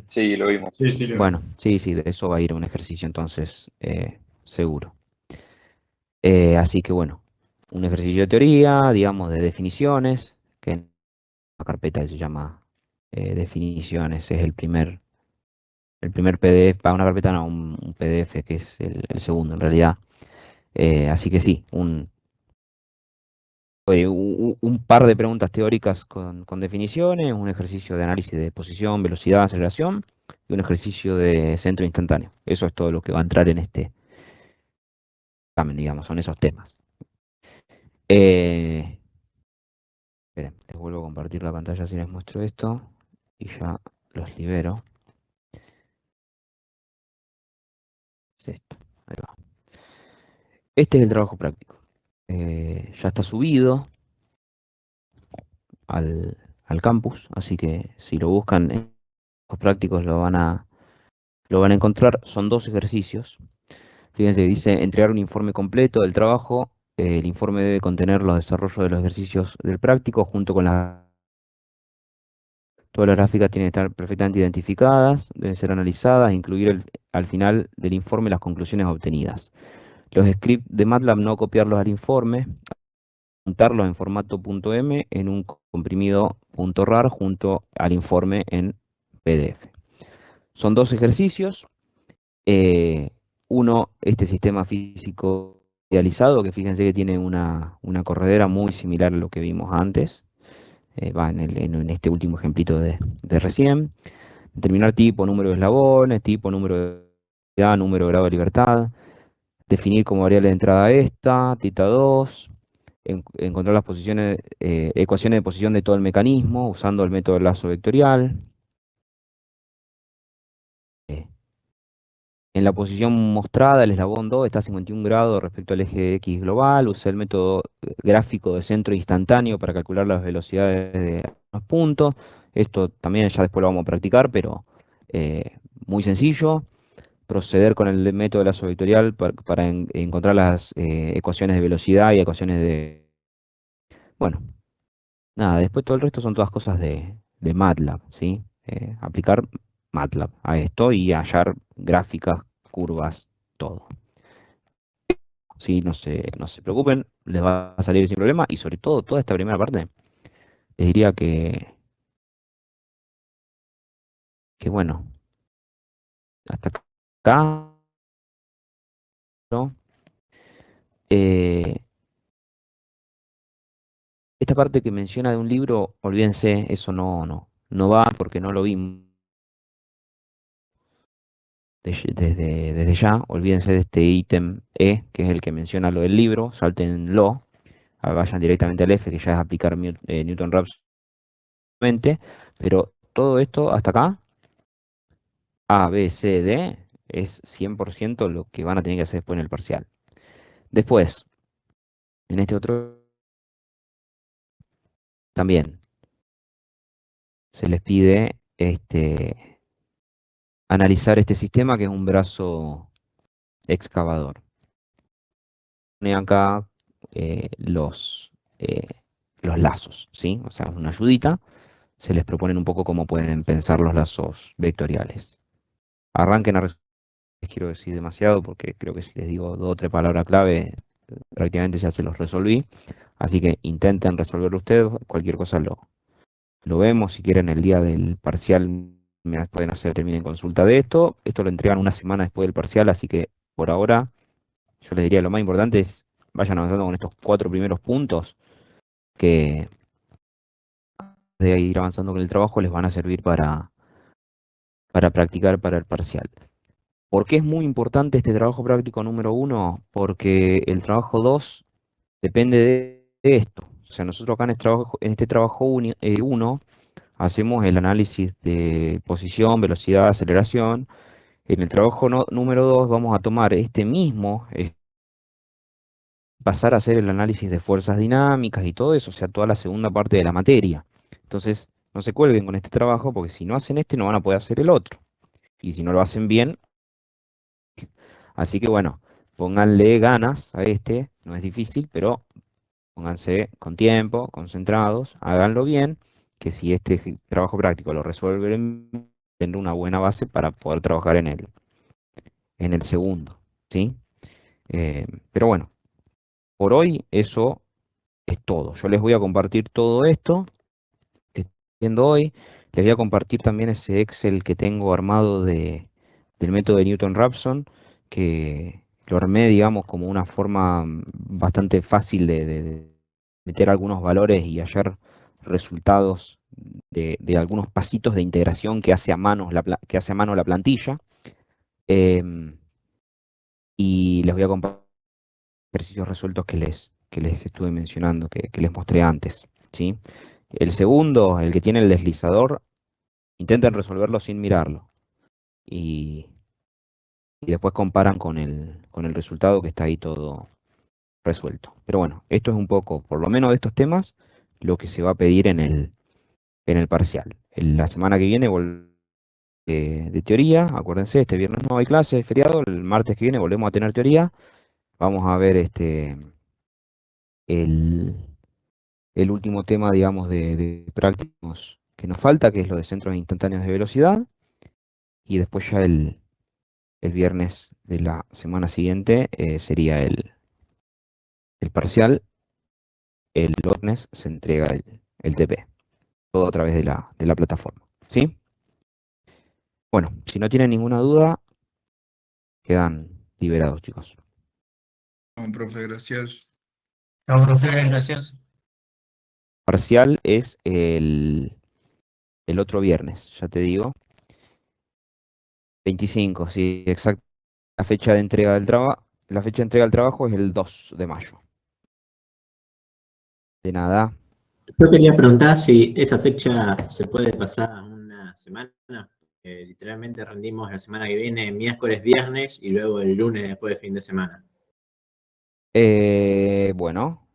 Sí, lo vimos. Sí, sí, Bueno, sí, de eso va a ir un ejercicio entonces, seguro. Así que bueno, un ejercicio de teoría, digamos, de definiciones, que en la carpeta se llama definiciones, es el primer PDF, una carpeta no, un PDF que es el segundo en realidad. Así que sí, un par de preguntas teóricas con definiciones, un ejercicio de análisis de posición, velocidad, aceleración y un ejercicio de centro instantáneo. Eso es todo lo que va a entrar en este examen, digamos, son esos temas. Esperen, les vuelvo a compartir la pantalla si les muestro esto y ya los libero. Es esto, ahí va. Este es el trabajo práctico. Ya está subido al campus, así que si lo buscan en los prácticos lo van a encontrar. Son dos ejercicios. Fíjense que dice entregar un informe completo del trabajo. El informe debe contener los desarrollos de los ejercicios del práctico junto con todas las gráficas tienen que estar perfectamente identificadas, deben ser analizadas, incluir al final del informe las conclusiones obtenidas. Los scripts de MATLAB no copiarlos al informe, juntarlos en formato .m en un comprimido .rar junto al informe en PDF. Son dos ejercicios. Uno, este sistema físico idealizado, que fíjense que tiene una corredera muy similar a lo que vimos antes. Va en este último ejemplito de recién. Determinar tipo, número de eslabones, tipo, número de velocidad, número de grado de libertad. Definir como variable de entrada esta, tita 2. Encontrar las posiciones, ecuaciones de posición de todo el mecanismo usando el método de lazo vectorial. En la posición mostrada, el eslabón 2 está a 51 grados respecto al eje X global. Usé el método gráfico de centro instantáneo para calcular las velocidades de los puntos. Esto también ya después lo vamos a practicar, pero muy sencillo. Proceder con el método de lazo vectorial para encontrar las ecuaciones de velocidad y ecuaciones de... Bueno, nada, después todo el resto son todas cosas de MATLAB, ¿sí? Aplicar MATLAB a esto y hallar gráficas, curvas, todo. Sí, no se preocupen, les va a salir sin problema y sobre todo toda esta primera parte, les diría que bueno, hasta acá, ¿no? Eh, Esta parte que menciona de un libro, olvídense, eso no va porque no lo vimos desde ya. Olvídense de este ítem E, que es el que menciona lo del libro, sáltenlo. vayan directamente al F, que ya es aplicar Newton-Raphson, pero todo esto hasta acá, A, B, C, D, es 100% lo que van a tener que hacer después en el parcial. Después, en este otro también se les pide analizar este sistema, que es un brazo excavador. Pone acá los lazos, ¿sí? O sea, una ayudita. Se les proponen un poco cómo pueden pensar los lazos vectoriales. Arranquen a resolver. Les quiero decir demasiado porque creo que si les digo 2 o 3 palabras clave, prácticamente ya se los resolví. Así que intenten resolverlo ustedes. Cualquier cosa lo vemos. Si quieren, el día del parcial me pueden hacer, terminen consulta de esto. Esto lo entregan una semana después del parcial, así que por ahora yo les diría lo más importante es vayan avanzando con estos 4 primeros puntos, que de ir avanzando con el trabajo les van a servir para practicar para el parcial. ¿Por qué es muy importante este trabajo práctico número 1? Porque el trabajo 2 depende de esto. O sea, nosotros acá en este trabajo 1 hacemos el análisis de posición, velocidad, aceleración. En el trabajo número 2 vamos a tomar este mismo, pasar a hacer el análisis de fuerzas dinámicas y todo eso, o sea, toda la segunda parte de la materia. Entonces, no se cuelguen con este trabajo, porque si no hacen este, no van a poder hacer el otro. Y si no lo hacen bien, así que bueno, pónganle ganas a este, no es difícil, pero pónganse con tiempo, concentrados, háganlo bien, que si este trabajo práctico lo resuelven, tendrán una buena base para poder trabajar en el segundo, ¿sí? Pero bueno, por hoy eso es todo. Yo les voy a compartir todo esto que estoy viendo hoy. Les voy a compartir también ese Excel que tengo armado del método de Newton-Raphson, que lo armé, digamos, como una forma bastante fácil de meter algunos valores y hallar resultados de algunos pasitos de integración que hace a mano la plantilla. Em, y les voy a compartir ejercicios resueltos que les estuve mencionando, que les mostré antes, ¿sí? El segundo, el que tiene el deslizador, intenten resolverlo sin mirarlo. Y después comparan con el resultado, que está ahí todo resuelto. Pero bueno, esto es un poco, por lo menos de estos temas, lo que se va a pedir en el parcial. La semana que viene de teoría, acuérdense, este viernes no hay clase, es feriado, el martes que viene volvemos a tener teoría. Vamos a ver el último tema, digamos, de prácticos que nos falta, que es lo de centros instantáneos de velocidad. Y después ya el viernes de la semana siguiente sería el parcial. El lunes se entrega el TP, todo a través de la plataforma, ¿sí? Bueno, si no tienen ninguna duda, quedan liberados, chicos. No, profe, gracias. No, profe, gracias. Parcial es el otro viernes, ya te digo. 25, sí, exacto. La fecha de entrega del trabajo es el 2 de mayo. De nada. Yo quería preguntar si esa fecha se puede pasar a una semana. Literalmente rendimos la semana que viene, miércoles, viernes, y luego el lunes después de fin de semana. Bueno,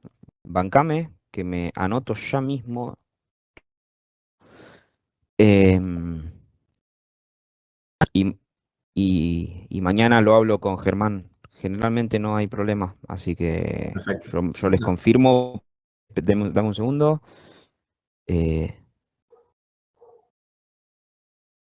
bancame, que me anoto ya mismo. Em, y mañana lo hablo con Germán. Generalmente no hay problema, así que Perfecto. yo les confirmo. Dame un segundo.